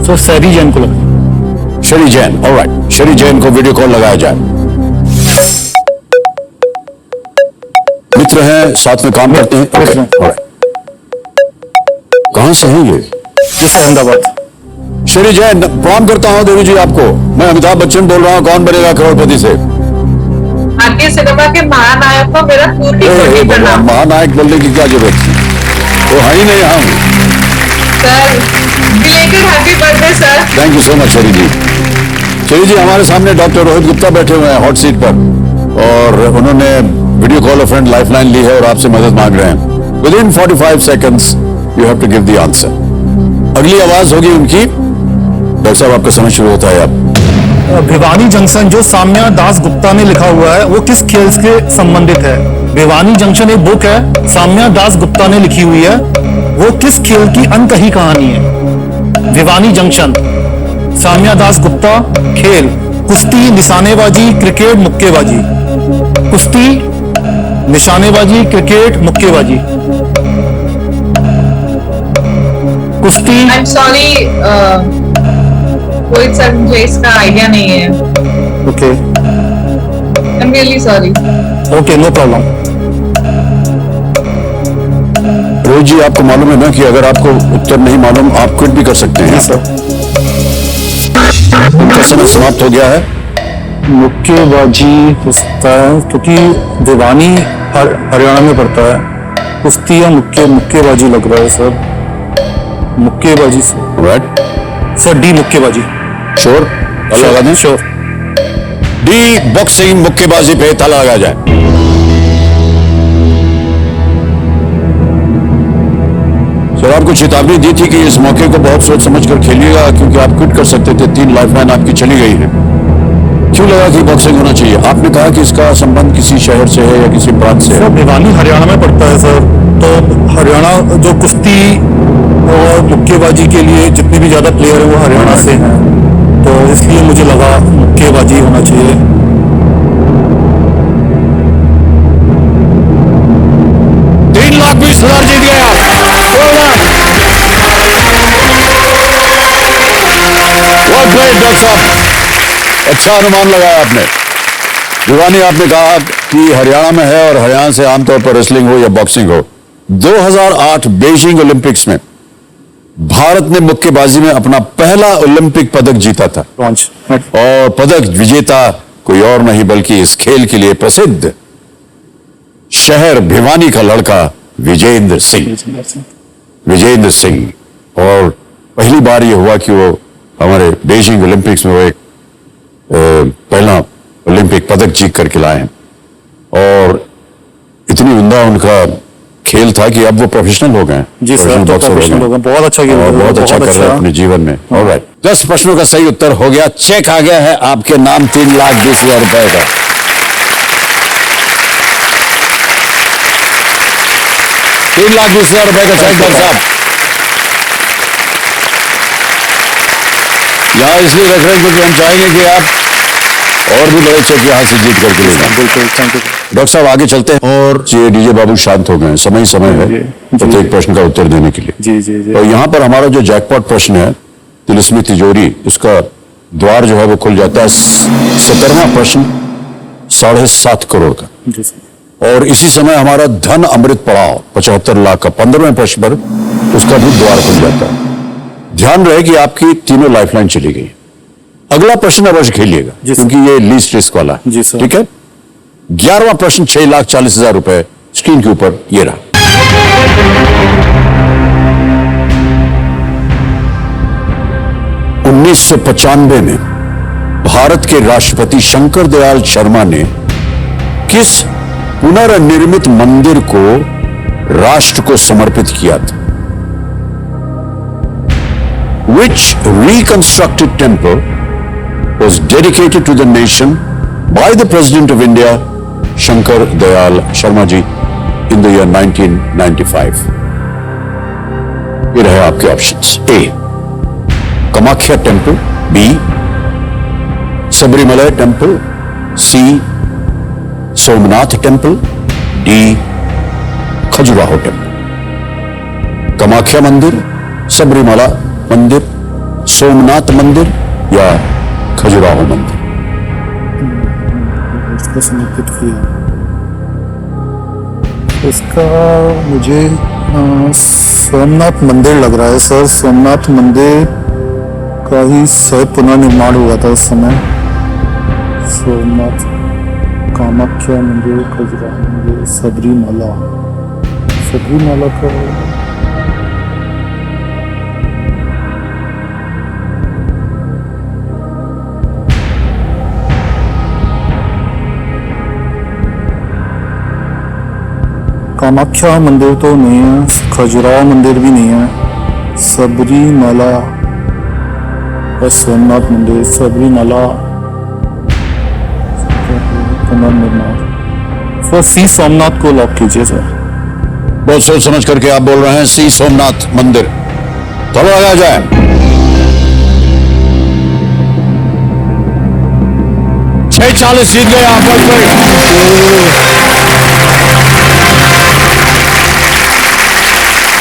सर सैरी जैन को लगा। शरी जैन, ऑलराइट। शरी जैन को वीडियो कॉल लगाया जाए। मित्र हैं, साथ में काम करते हैं। Yes, sir. Alright. कहां से हैं ये? जैसे अहमदाबाद। शरी जैन, प्रणाम करता हूं देवी जी आपको। मैं अमिताभ बच्चन बोल रहा हूं, कौन बनेगा करोड़पति से। भारतीय सिनेमा के महानायक को मेरा पूरी कोटि प्रणाम। महानायक बोलने की क्या जरूरत थी, तो है ही नहीं हम। Sir belated happy birthday sir. Thank you so much शरी जी। शरी जी, हमारे सामने डॉक्टर रोहित गुप्ता बैठे हुए हैं हॉट सीट पर, और उन्होंने video call a friend lifeline ली है और आपसे मदद मांग रहे हैं। Within 45 seconds you have to give the answer. अगली आवाज होगी उनकी। डॉक्टर साहब आपका समय शुरू होता है अब। भिवानी जंक्शन जो साम्या दास गुप्ता ने लिखा हुआ है वो किस खेल से संबंधित है? भिवानी जंक्शन एक बुक है, साम्या दास गुप्ता ने लिखी हुई है, वो किस खेल की अनकही कहानी है? भिवानी जंक्शन, साम्या दास गुप्ता, खेल कुश्ती, निशानेबाजी, क्रिकेट, मुक्केबाजी। कुश्ती, निशानेबाजी, क्रिकेट, मुक्केबाजी। कुश्ती। I am sorry Rohit sir, मुझे इसका आइडिया नहीं है। Okay I am really sorry. Okay, no problem. Rohit ji, आपको मालूम है ना कि अगर आपको उत्तर नहीं मालूम आप क्विट भी कर सकते हैं। सर उनका समय समाप्त हो गया है। मुक्केबाजी हो सकता है क्योंकि दीवानी हरियाणा में पड़ता है। कुश्ती या मुक्केबाजी लग रहा है सर। मुक्केबाजी राइट, सर डी मुक्केबाजी। श्योर? ताला लगा दें? श्योर। डी बॉक्सिंग मुक्केबाजी पे ताला लगा जाए। सर, आपको चेतावनी दी थी कि इस मौके को बहुत सोच समझ कर खेलिएगा क्योंकि आप क्विट कर सकते थे। 3 लाइफलाइन आपकी चली गई है। क्यों लगा कि बॉक्सिंग होना चाहिए? आपने कहा कि इसका संबंध किसी शहर से है या किसी प्रांत से है। सर भिवानी हरियाणा में पड़ता है सर, तो हरियाणा जो कुश्ती और मुक्केबाजी के लिए जितने भी ज्यादा प्लेयर हैं वो हरियाणा से हैं, तो इसलिए मुझे लगा मुक्केबाजी होना चाहिए। 3,20,000 जीत गए आप। बहुत ग्रेट डॉक्टर साहब, अच्छा अनुमान लगाया आपने। भिवानी, आपने कहा कि हरियाणा में है और हरियाणा से आमतौर पर रेसलिंग हो या बॉक्सिंग हो। 2008 बीजिंग ओलंपिक्स में भारत ने मुक्केबाजी में अपना पहला ओलंपिक पदक जीता था लॉन्च और पदक विजेता कोई और नहीं बल्कि इस खेल के लिए प्रसिद्ध शहर भिवानी का लड़का विजेंद्र सिंह। विजेंद्र सिंह, और पहली बार ये हुआ कि वो हमारे बीजिंग ओलंपिक्स में वो एक पहला ओलंपिक पदक जीत करके लाए हैं और इतनी उम्दा उनका खेल था कि अब वो प्रोफेशनल हो गए। जी सर, तो प्रोफेशनल हो गए। बहुत अच्छा खेल, और बहुत अच्छा कर रहे हैं अपने जीवन में। ऑलराइट, 10 प्रश्नों का सही उत्तर हो गया। चेक आ गया है आपके नाम 3,20,000 रुपए का। 3,20,000 रुपए का चेक डॉक्टर साहब। यहाँ इसलिए रख रहे हैं क्योंकि हम चाहेंगे कि आप और भी बड़े चेक यहाँ से जीत करके ले जाएं। बिल्कुल, थैंक यू। डॉक्टर साहब आगे चलते हैं और ये डीजे बाबू शांत हो गए हैं। समय है जी, प्रत्येक प्रश्न का उत्तर देने के लिए। जी जी जी। और यहाँ पर हमारा जो जैकपॉट प्रश्न है, तिलिस्मी तिजोरी, उसका द्वार जो है वो खुल जाता है। 17वां प्रश्न 7.5 करोड़ का। जी सर। और इसी समय हमारा धन अमृत पड़ाव 75 लाख का 15वें प्रश्न पर उसका भी द्वार खुल जाता है। ध्यान रहे कि आपकी तीनों लाइफलाइन चली गई। अगला प्रश्न अवश्य खेलिएगा क्योंकि ये लीस्ट रिस्क वाला है। जी सर। ठीक है। 11वां प्रश्न 6,40,000 रुपए स्क्रीन के ऊपर ये रहा। उन्नीस में भारत के राष्ट्रपति शंकर दयाल शर्मा ने किस पुनर्निर्मित मंदिर को राष्ट्र को समर्पित किया था? Which reconstructed temple was dedicated to the nation by the President of India, Shankar Dayal Sharma ji, in the year 1995? ये रहे आपके options. A, Kamakhya temple, B, Sabarimala temple, C, Somnath temple, D, Khajuraho temple. Kamakhya मंदिर, सबरीमला मंदिर, सोमनाथ मंदिर या खजुराहो मंदिर? इसको समर्पित किया इसका मुझे सोमनाथ मंदिर लग रहा है सर। सोमनाथ मंदिर का ही शायद पुनर्निर्माण हुआ था उस समय। सोमनाथ, कामाख्या मंदिर, खजुराहो मंदिर, सबरीमला का कामाख्या मंदिर तो नहीं है, खजुराहो मंदिर भी नहीं है, सबरीमला और सोमनाथ मंदिर। सबरीमला पुनर्निर्माण। सर सी सोमनाथ को लॉक कीजिए सर। बहुत सोच समझ करके आप बोल रहे हैं सी सोमनाथ मंदिर। तो लगा जाए। छह 40 जीत गए आप।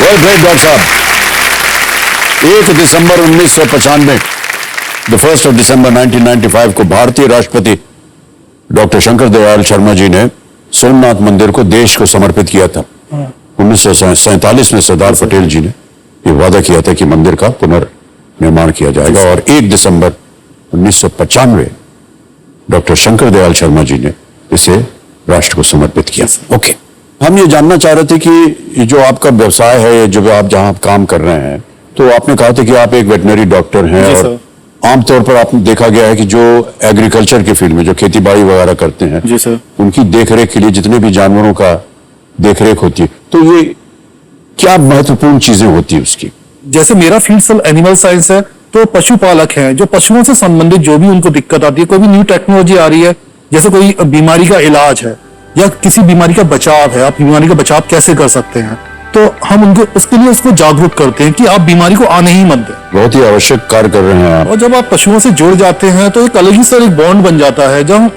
वेल ग्रेट डॉक्टर साहब। 1 दिसंबर 1995, द 1st of December 1995 को भारतीय राष्ट्रपति डॉक्टर शंकर दयाल शर्मा जी ने सोमनाथ मंदिर को देश को समर्पित किया था। 1947 में सरदार पटेल जी ने ये वादा किया था कि मंदिर का पुनर्निर्माण किया जाएगा और 1 दिसंबर 1995 डॉक्टर शंकर दयाल शर्मा जी ने इसे राष्ट्र को समर्पित किया। ओके, हम ये जानना चाह रहे थे कि ये जो आपका व्यवसाय है, जो आप जहां आप काम कर रहे हैं, तो आपने कहा था कि आप एक वेटनरी डॉक्टर हैं जी और सर। आमतौर पर आपने देखा गया है कि जो एग्रीकल्चर के फील्ड में जो खेती बाड़ी वगैरह करते हैं, जी सर। उनकी देखरेख के लिए जितने भी जानवरों का देखरेख होती है, तो ये क्या महत्वपूर्ण चीजें होती है उसकी? जैसे मेरा फील्ड एनिमल साइंस है, तो पशुपालक हैं जो पशुओं से संबंधित जो भी उनको दिक्कत आती है, कोई भी न्यू टेक्नोलॉजी आ रही है, जैसे कोई बीमारी का इलाज है या किसी बीमारी का बचाव है, आप बीमारी का बचाव कैसे कर सकते हैं, तो हम उनको उसके लिए उसको जागरूक करते हैं कि आप बीमारी को आने ही मत दें। बहुत ही आवश्यक कार्य कर रहे हैं आप। और जब आप पशुओं से जुड़ जाते हैं तो एक अलग ही सर एक बॉन्ड बन जाता है। जब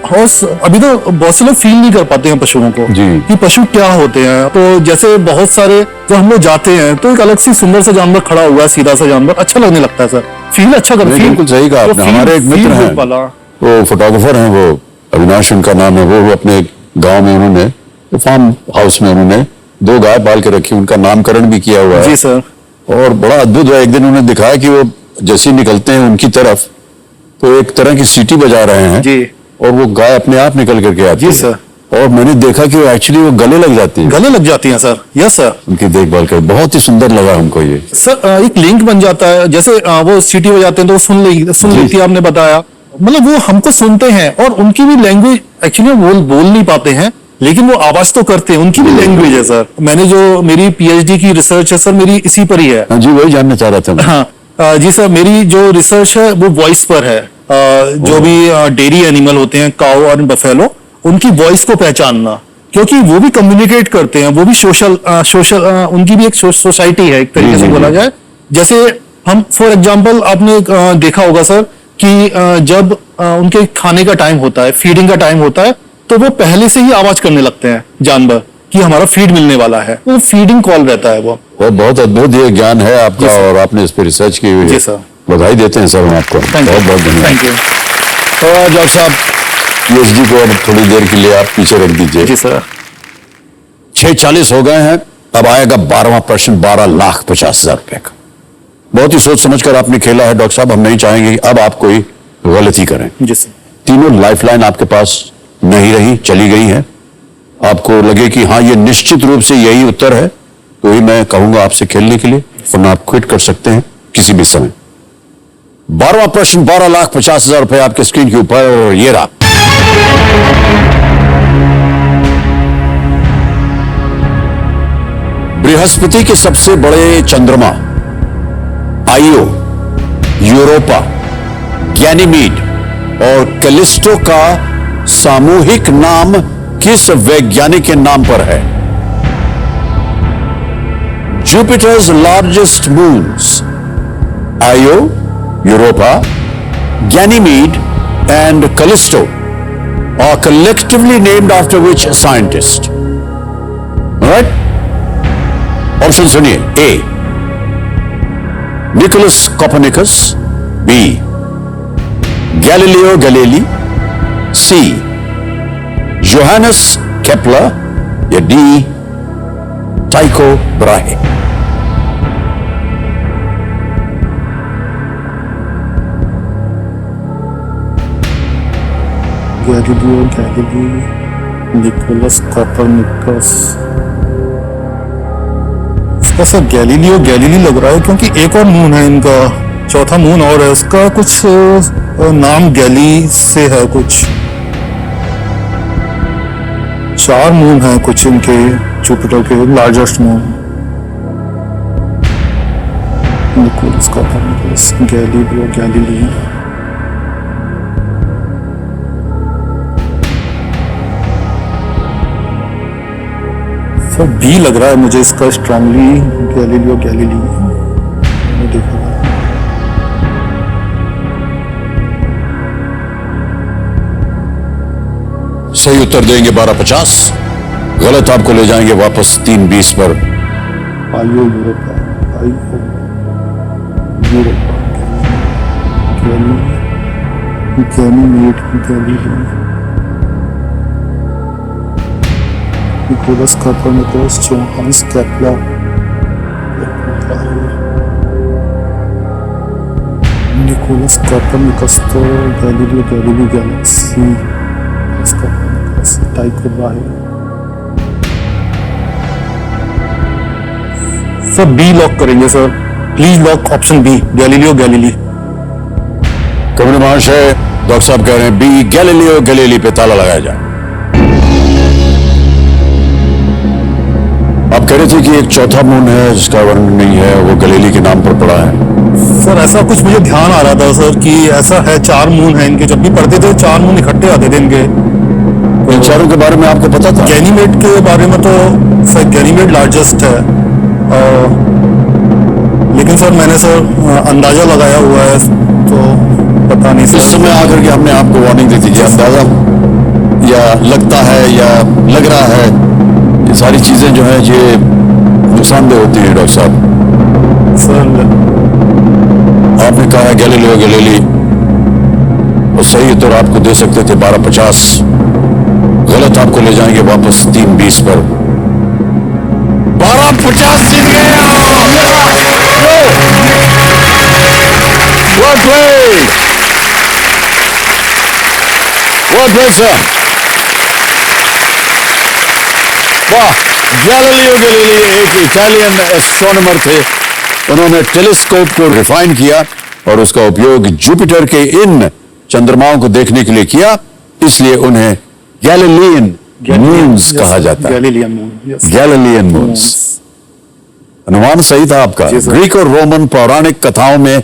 अभी तो बहुत से लोग फील नहीं कर पाते हैं पशुओं को जी। कि पशु क्या होते हैं। तो जैसे बहुत सारे जब हम लोग जाते हैं तो एक अलग सी सुंदर सा जानवर खड़ा हुआ है, सीधा सा जानवर, अच्छा लगने लगता है सर, फील अच्छा कर नहीं, बिल्कुल सही कहा आपने। हमारे एक मित्र हैं, वो फोटोग्राफर हैं, वो अविनाश उनका नाम है, वो अपने गांव में उन्होंने फार्म हाउस में उन्होंने 2 गाय पाल के रखी, उनका नामकरण भी किया हुआ है। जी सर। और बड़ा अद्भुत है, एक दिन उन्होंने दिखाया कि वो जैसे ही निकलते हैं उनकी तरफ तो एक तरह की सीटी बजा रहे हैं जी। और वो गाय अपने आप निकल करके आती जी है। सर। और मैंने देखा कि एक्चुअली वो गले लग जाती है, गले लग जाती हैं सर। Yes sir. उनकी देखभाल कर बहुत ही सुंदर लगा हमको ये। सर एक लिंक बन जाता है, जैसे वो सीटी बजाते हैं तो वो सुन लेती है, आपने बताया, मतलब वो हमको सुनते हैं और उनकी भी लैंग्वेज एक्चुअली बोल नहीं पाते हैं, लेकिन वो आवाज तो करते हैं, उनकी भी लैंग्वेज है सर। मैंने जो मेरी पीएचडी की रिसर्च है सर, मेरी इसी पर ही है। हाँ जी, वही जानना चाह रहा था मैं। हाँ जी सर, मेरी जो रिसर्च है वो वॉइस पर है। जो भी डेयरी एनिमल होते हैं, काऊ और बफेलो, उनकी वॉइस को पहचानना, क्योंकि वो भी कम्युनिकेट करते हैं, वो भी सोशल उनकी भी एक सोसाइटी है एक तरीके से बोला जाए। जैसे हम फॉर एग्जांपल आपने देखा होगा सर कि जब उनके खाने का टाइम होता है, फीडिंग का टाइम होता है, तो वो पहले से ही आवाज करने लगते हैं जानवर कि हमारा फीड मिलने वाला है, वो फीडिंग कॉल रहता है वो। बहुत अद्भुत ये ज्ञान है आपका और आपने इस पर रिसर्च की हुई है। जी सर। बधाई देते हैं सर हम आपको, बहुत बहुत धन्यवाद। Thank you. तो डॉक्टर साहब, पीएचडी को अब थोड़ी देर के लिए आप पीछे रख दीजिए। जी सर। 6:40 हो गए हैं, अब आएगा 12वां प्रश्न, 12,50,000 रुपए का। बहुत ही सोच समझ कर आपने खेला है डॉक्टर साहब, हम नहीं चाहेंगे कि अब आप कोई गलती करें। जी सर। तीनों लाइफलाइन आपके पास नहीं रही, चली गई है। आपको लगे कि हाँ ये निश्चित रूप से यही उत्तर है, तो ही मैं कहूंगा आपसे खेलने के लिए, वरना आप क्विट कर सकते हैं किसी भी समय। 12वां प्रश्न, 12,50,000 रुपए आपके स्क्रीन के ऊपर, ये रहा। बृहस्पति के सबसे बड़े चंद्रमा आइयो, यूरोपा, गैनीमीड और कैलिस्टो का सामूहिक नाम किस वैज्ञानिक के नाम पर है? Jupiter's largest moons Io, Europa, Ganymede and Callisto are collectively named after which scientist? Right? Option सुनिए। A Nicolas Copernicus, B Galileo Galilei, C Johannes Kepler या D Tycho Brahe. Galileo Galilei, Nicolas Copernicus, इसका sir Galileo Galilei लग रहा है, क्योंकि एक और moon है इनका, चौथा मून और है उसका, कुछ नाम गैली से है, कुछ 4 मून है कुछ इनके, जुपिटर के largest moon. Nicolas Copernicus, Galileo Galilei, sir B लग रहा है मुझे इसका स्ट्रांगली, गैलीलियो गैलीली देखा। सही उत्तर देंगे 12,50, गलत आपको ले जाएंगे वापस 3,20 पर। Io Europa, Io Europa, Ganymede, Galileo, Nicolas Copernicus, Johannes Kepler, Nicolas Copernicus तो Galileo galaxy, Tycho Brahe. Sir B lock करेंगे sir, please lock option B, Galileo Galilei. कमरे महाशय, डॉक्टर साहब कह रहे हैं बी गैलीलियो गैलीली पे ताला लगाया जाए। आप कह रहे थे कि एक चौथा मून है जिसका वर्णन नहीं है, वो गैलीली के नाम पर पड़ा है। सर ऐसा कुछ मुझे ध्यान आ रहा था सर कि ऐसा है, 4 मून है इनके, जब भी पढ़ते थे 4 मून इकट्ठे आते थे इनके। इन चारों के बारे में आपको पता था? गैनीमेड के बारे में तो सर गैनीमेड लार्जेस्ट है, लेकिन सर मैंने सर अंदाजा लगाया हुआ है, तो पता नहीं सर। इस समय आकर के हमने आपको वार्निंग दी थी कि अंदाजा या लगता है या लग रहा है, ये सारी चीजें जो है ये नुकसानदेह होती है डॉक्टर साहब। सर आपने कहा है गैलीलियो गैलीली, और सही उत्तर आपको दे सकते थे 1250, गलत आपको ले जाएंगे वापस 320 पर। 1250 जीत गए सर। वाह, गैलीलियो गैलीली एक इटालियन एस्ट्रोनॉमर थे। उन्होंने टेलीस्कोप को रिफाइन किया और उसका उपयोग जुपिटर के इन चंद्रमाओं को देखने के लिए किया, इसलिए उन्हें गैलीलियन मून्स कहा जाता है। Galilean moon, yes. Galilean moons. अनुमान सही था आपका। जी सर। ग्रीक और रोमन पौराणिक कथाओं में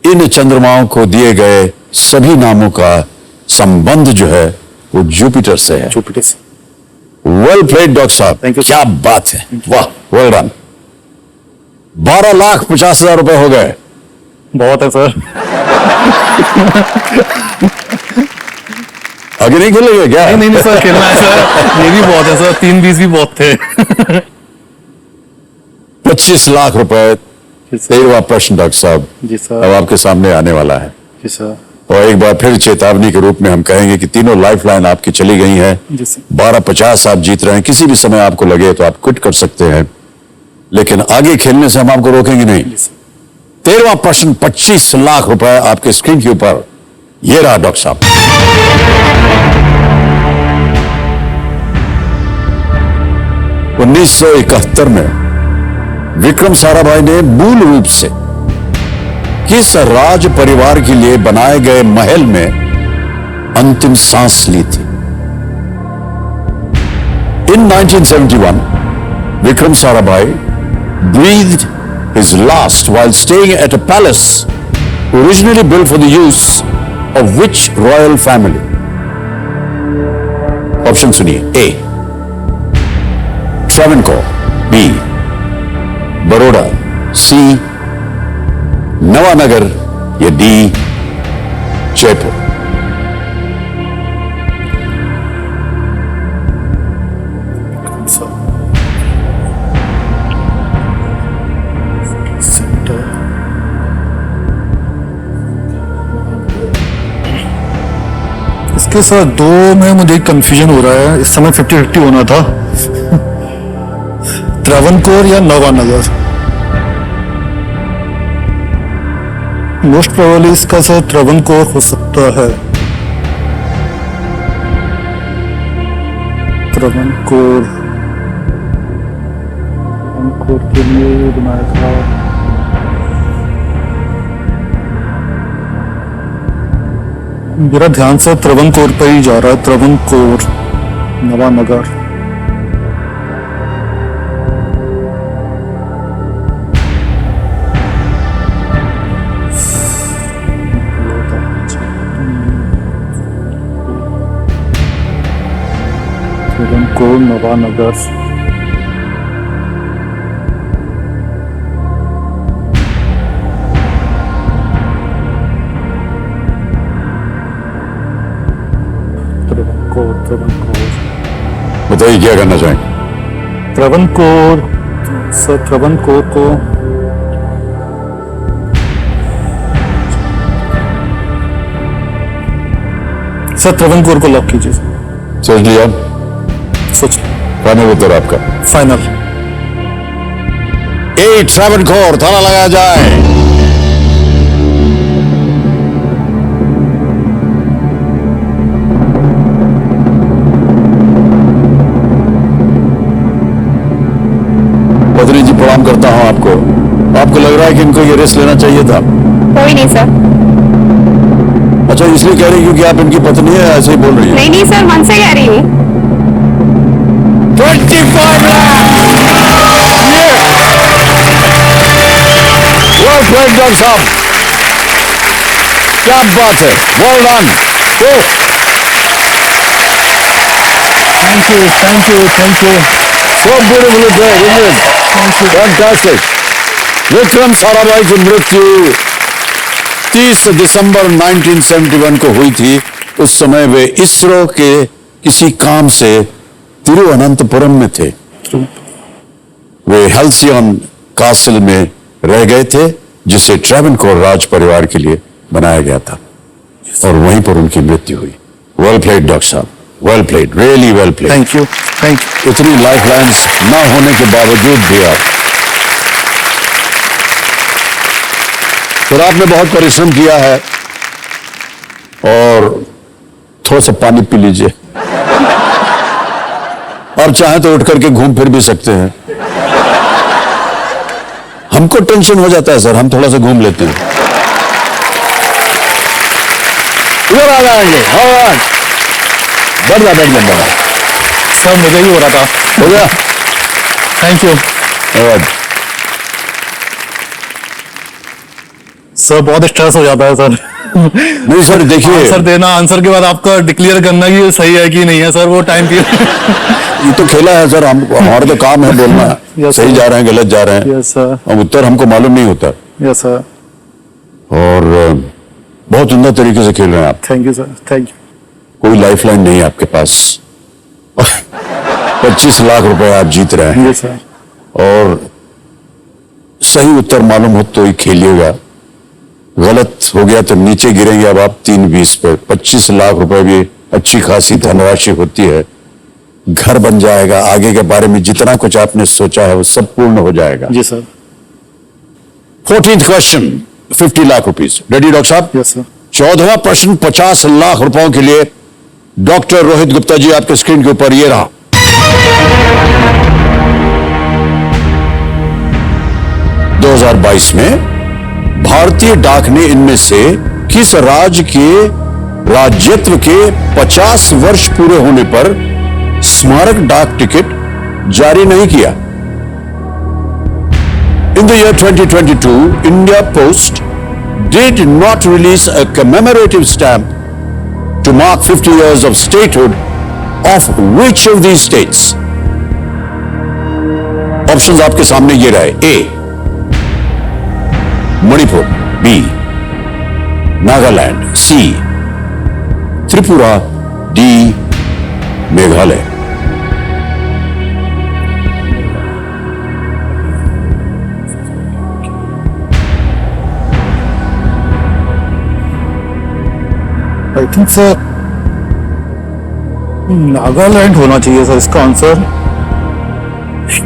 इन चंद्रमाओं को दिए गए सभी नामों का संबंध जो है वो जुपिटर से है। जुपिटर से। वेल प्लेड डॉक्टर साहब, Thank you, क्या बात है, वाह, वेल डन। 12,50,000 रुपए हो गए। बहुत है सर। आगे नहीं खेलेंगे क्या? नहीं सर, खेलना है सर, ये भी बहुत है सर, 3-20 भी बहुत थे। 25 लाख रुपए। 13वां प्रश्न डॉक्टर साहब जी सर। अब आपके सामने आने वाला है, जी सर। और एक बार फिर चेतावनी के रूप में हम कहेंगे कि तीनों लाइफलाइन आपकी चली गई हैं। जी सर। 1250 आप जीत रहे हैं। किसी भी समय आपको लगे तो आप क्विट कर सकते हैं, लेकिन आगे खेलने से हम आपको रोकेंगे नहीं। 13वां प्रश्न, 25 लाख रुपए आपके स्क्रीन के ऊपर, ये रहा डॉक्टर साहब। उन्नीस 1971 में विक्रम साराभाई ने मूल रूप से किस राज परिवार के लिए बनाए गए महल में अंतिम सांस ली थी? In 1971, Vikram Sarabhai breathed his last while staying at a palace originally built for the use of which royal family? ऑप्शन सुनिए। A. Travancore, B. Baroda, C. Nawanagar, या D. जयपुर। इसके साथ दो में मुझे कंफ्यूजन हो रहा है, इस समय 50-50 होना था। त्रावणकोर या नवानगर। मोस्ट प्रोबेबली इसका सर त्रावणकोर हो सकता है। त्रावणकोर के लिए बनाया था। मेरा ध्यान से त्रावणकोर पर ही जा रहा है। त्रावणकोर, नवानगर। त्रावणकोर, नवानगर। बताइए क्या करना चाहेंगे? त्रावणकोर सर, त्रावणकोर को सर त्रावणकोर को लॉक कीजिए। सोच लिया? सोच। फाइनल उत्तर आपका? फाइनल। ए ट्रैवनकोर, ताला लगाया जाए। पत्नी जी प्रणाम करता हूं आपको। आपको लग रहा है कि इनको ये रेस लेना चाहिए था? कोई नहीं सर। अच्छा, इसलिए कह रही हूँ क्योंकि आप इनकी पत्नी है, ऐसे ही बोल रही है? नहीं नहीं सर, मन से कह रही हूँ। 25 लाख। वेल प्लेड डॉक्टर साहब, क्या बात है, well done. Thank you, thank you, thank you. So beautifully played, isn't it? Fantastic. Vikram Sarabhai की मृत्यु 30 दिसंबर 1971 को हुई थी। उस समय वे इसरो के किसी काम से तिरुवनंतपुरम में थे। वे हेल्सियन कासल में रह गए थे, जिसे ट्रैवनकोर राज परिवार के लिए बनाया गया था, और वहीं पर उनकी मृत्यु हुई। वेल प्लेड डॉक्टर साहब, well played, really well played. Thank you, thank you. इतनी लाइफ लाइन्स ना होने के बावजूद भी फिर आपने बहुत परिश्रम किया है, और थोड़ा सा पानी पी लीजिए। और चाहे तो उठ करके घूम फिर भी सकते हैं। हमको टेंशन हो जाता है सर, हम थोड़ा सा घूम लेते हैं। इधर आ जाएंगे। बढ़िया बढ़िया बढ़िया। सर मुझे ही हो रहा था। हो गया? Thank you sir. बहुत स्ट्रेस हो जाता है सर। नहीं सर, देखिए, आंसर देना, आंसर के बाद आपका डिक्लेयर करना कि ये सही है कि नहीं है सर, वो टाइम पीरियड। ये तो खेला है सर, हम हमारा तो काम है बोलना, Yes, सही sir. जा रहे हैं गलत जा रहे हैं। यस सर, अब उत्तर हमको मालूम नहीं होता, यस सर। और बहुत उम्दा तरीके से खेल रहे हैं आप। Thank you sir, thank you. कोई लाइफलाइन नहीं है आपके पास। 25 लाख रुपए आप जीत रहे हैं, यस सर। और सही उत्तर मालूम हो तो ही खेलिएगा, गलत हो गया तो नीचे गिरेंगे। अब आप 3-20 पे 25 लाख रुपए भी अच्छी खासी धनराशि होती है। घर बन जाएगा, आगे के बारे में जितना कुछ आपने सोचा है वो सब पूर्ण हो जाएगा। जी sir. 14th question, 50 lakh rupees. Ready doctor साहब? Yes sir. 14वां प्रश्न 50 लाख रुपयों के लिए। डॉक्टर रोहित गुप्ता जी, आपके स्क्रीन के ऊपर ये रहा। (2022) में भारतीय डाक ने इनमें से किस राज्य के राज्यत्व के 50 वर्ष पूरे होने पर स्मारक डाक टिकट जारी नहीं किया? In the year 2022, India Post did not release a commemorative stamp to mark 50 years of statehood of which of these states? Options आपके सामने ये रहे। A, Manipur, B, Nagaland, C, Tripura, D, Meghalaya. I think sir Nagaland होना चाहिए सर इसका आंसर,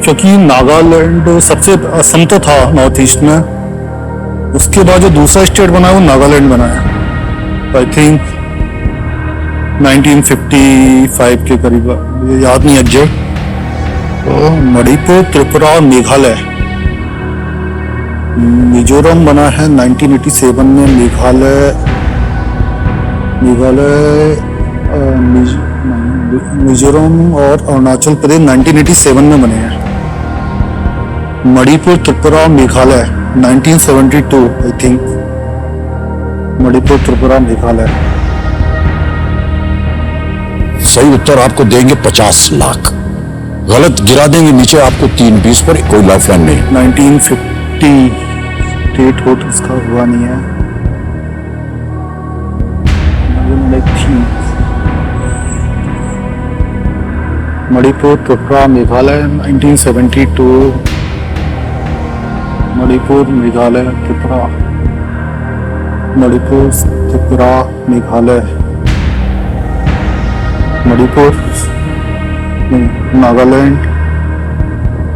क्योंकि नागालैंड सबसे असम तो था नॉर्थ ईस्ट में, उसके बाद जो दूसरा स्टेट बना है वो नागालैंड बना है। आई थिंक 1955 के करीब, ये याद नहीं एग्जैक्ट। तो मणिपुर, त्रिपुरा और मेघालय। मिजोरम बना है 1987 में, मिजोरम और अरुणाचल प्रदेश 1987 में बने हैं। Manipur, Tripura, Meghalaya 1972 I think. मणिपुर, त्रिपुरा, मेघालय। सही उत्तर आपको देंगे 50 लाख, गलत गिरा देंगे नीचे आपको 3-20 पर। कोई लाइफलाइन नहीं। 1950 स्टेट होट इसका हुआ नहीं है। मणिपुर, त्रिपुरा, मेघालय 1972। मणिपुर, मेघालय, त्रिपुरा। मणिपुर, त्रिपुरा, मेघालय। मणिपुर, नागालैंड,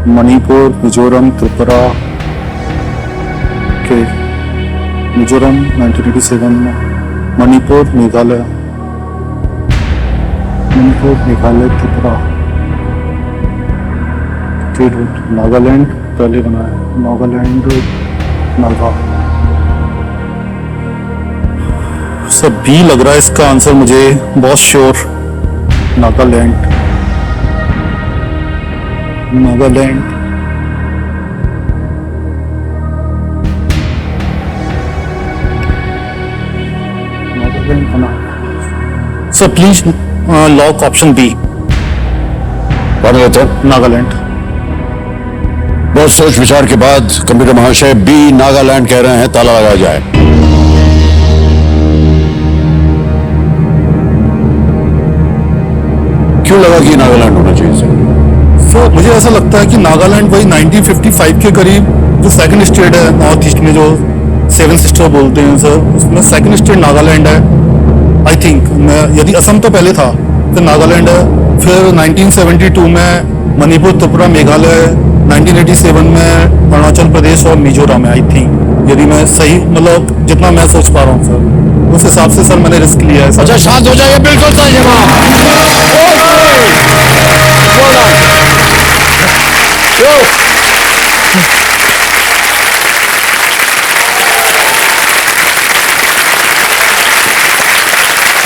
मणिपुर, मिजोरम, त्रिपुरा। ओके, मिजोरम 1987 में, मणिपुर, मेघालय, त्रिपुरा। नागालैंड पहले बना है, नागालैंड, नागा। सब बी लग रहा है इसका आंसर मुझे, बहुत श्योर। नागालैंड, नागालैंड। नागालैंड बना। Sir please lock option B, कौन कहते हैं? नागालैंड। बहुत सोच विचार के बाद कंप्यूटर महाशय बी नागालैंड कह रहे हैं, ताला लगाया जाए। क्यों लगा कि नागालैंड होना चाहिए सर? सर मुझे ऐसा लगता है कि नागालैंड वही 1955 के करीब जो सेकंड स्टेट है नॉर्थ ईस्ट में, जो सेवन सिस्टर बोलते हैं सर, उसमें सेकंड स्टेट नागालैंड है आई थिंक। मैं यदि असम तो पहले था, फिर नागालैंड है, फिर 1972 में मणिपुर, त्रिपुरा, मेघालय, 1987 में अरुणाचल प्रदेश और मिजोरम है आई थिंक। यदि मैं सही, मतलब जितना मैं सोच पा रहा हूँ सर, उस हिसाब से सर मैंने रिस्क लिया है सर। अच्छा शांत हो जाइए, बिल्कुल सही जवाब।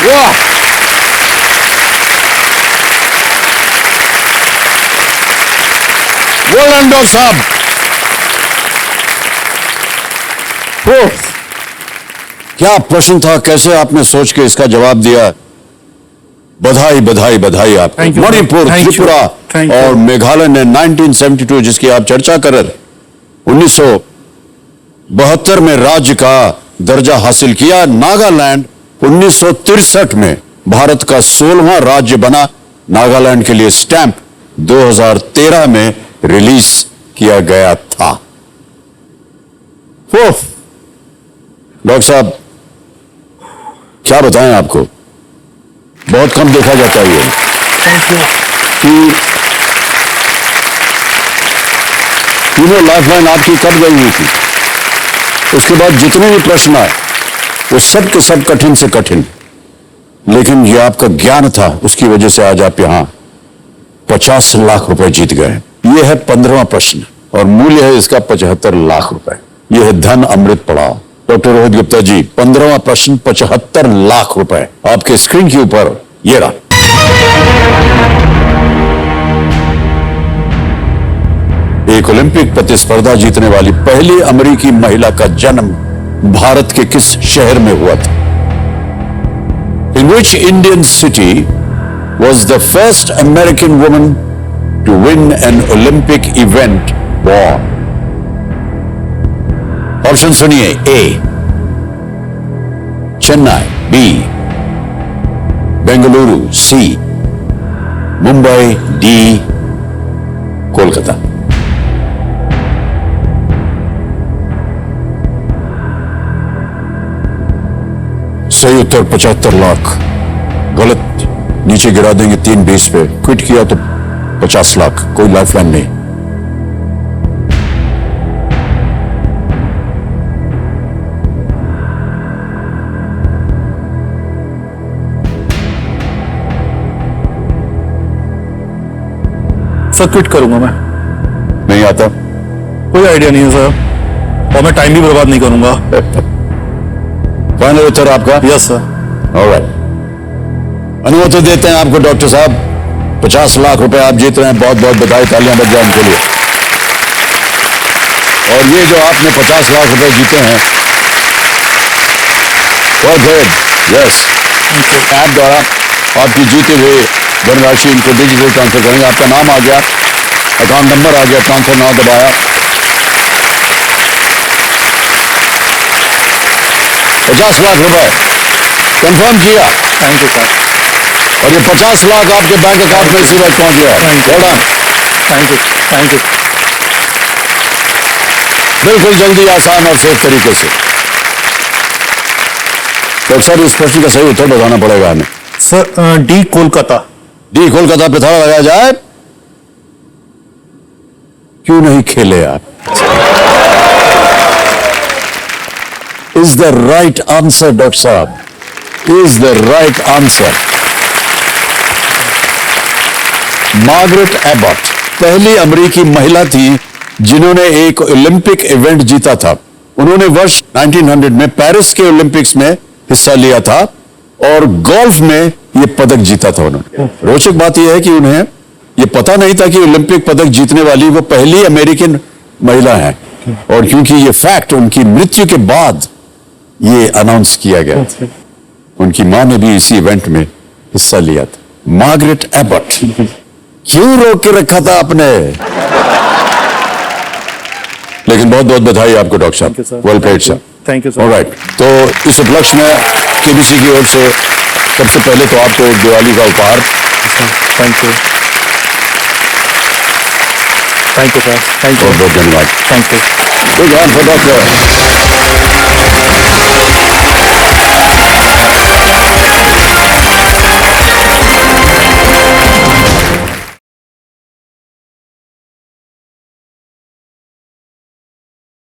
वाह, वेल डन डॉक्टर साहब। क्या प्रश्न था, कैसे आपने सोच के इसका जवाब दिया? बधाई बधाई बधाई आपको। Thank you. Manipur, Thank you. Tripura Thank you. और मेघालय ने 1972 जिसकी आप चर्चा कर रहे थे, 1972 में राज्य का दर्जा हासिल किया। नागालैंड 1963 में भारत का 16वां राज्य बना। नागालैंड के लिए स्टैंप 2013 में रिलीज किया गया था। डॉक्टर साहब क्या बताएं आपको, बहुत कम देखा जाता है ये कि तीनों लाइफलाइन आपकी कट गई हुई थी। उसके बाद जितने भी प्रश्न आए वो सब के सब कठिन से कठिन, लेकिन ये आपका ज्ञान था, उसकी वजह से आज आप यहां 50 लाख रुपए जीत गए। ये है 15वां प्रश्न और मूल्य है इसका 75 लाख रुपए। यह है धन अमृत पड़ाव। डॉक्टर रोहित गुप्ता जी, 15वां प्रश्न 75 लाख रुपए आपके स्क्रीन के ऊपर ये रहा। एक ओलंपिक प्रतिस्पर्धा जीतने वाली पहली अमेरिकी महिला का जन्म भारत के किस शहर में हुआ था? In which Indian city was the first American woman to win an Olympic event born? Option सुनिए, A Chennai, B Bengaluru, C Mumbai, D Kolkata. सही उत्तर 75 लाख, गलत नीचे गिरा देंगे 3-20 पे। क्विट किया तो 50 लाख, कोई लाइफलाइन नहीं। सर क्विट करूंगा मैं, नहीं आता? कोई आइडिया नहीं है सर, और मैं टाइम भी बर्बाद नहीं करूंगा। फाइनल उत्तर आपका? Yes sir. ऑलराइट, अनुमति देते हैं आपको डॉक्टर साहब। 50 लाख रुपए आप जीत रहे हैं, बहुत बहुत बधाई, तालियां बज जाए उनके लिए। और ये जो आपने 50 लाख रुपए जीते हैं, बहुत गुड, यस। ऐप द्वारा आपकी जीते हुए धनराशि इनको डिजिटल ट्रांसफर करेंगे। आपका नाम आ गया, अकाउंट नंबर आ गया, ट्रांसफर नाउ दबाया। 50 लाख रुपए कंफर्म किया। Thank you sir. और ये 50 लाख आपके बैंक अकाउंट में इसी वक्त पहुंच गया। Thank you, thank you, thank you. बिल्कुल जल्दी, आसान और सेफ तरीके से। तो सर इस प्रश्न का सही उत्तर बताना पड़ेगा हमें। Sir D Kolkata. D Kolkata पे थाड़ा लगाया जाए। क्यों नहीं खेले आप? Is the right answer doctor साहब, is the right answer. Margaret Abbott पहली अमेरिकी महिला थी जिन्होंने एक ओलंपिक इवेंट जीता था। उन्होंने वर्ष 1900 में पेरिस के ओलंपिक्स में हिस्सा लिया था और गोल्फ में यह पदक जीता था उन्होंने। रोचक बात यह है कि उन्हें यह पता नहीं था कि ओलंपिक पदक जीतने वाली वो पहली अमेरिकन महिला है, और क्योंकि ये फैक्ट उनकी मृत्यु के बाद ये अनाउंस किया गया। उनकी मां ने भी इसी इवेंट में हिस्सा लिया था। Margaret Abbott. क्यों रोक के रखा था आपने? लेकिन बहुत बहुत बधाई आपको डॉक्टर साहब, well played sir. Thank you sir. Alright, तो इस उपलक्ष्य में केबीसी की ओर से सबसे पहले तो आपको एक दिवाली का उपहार। Thank you, thank you sir, thank you, बहुत बहुत धन्यवाद। Thank you. Big hand for Dr.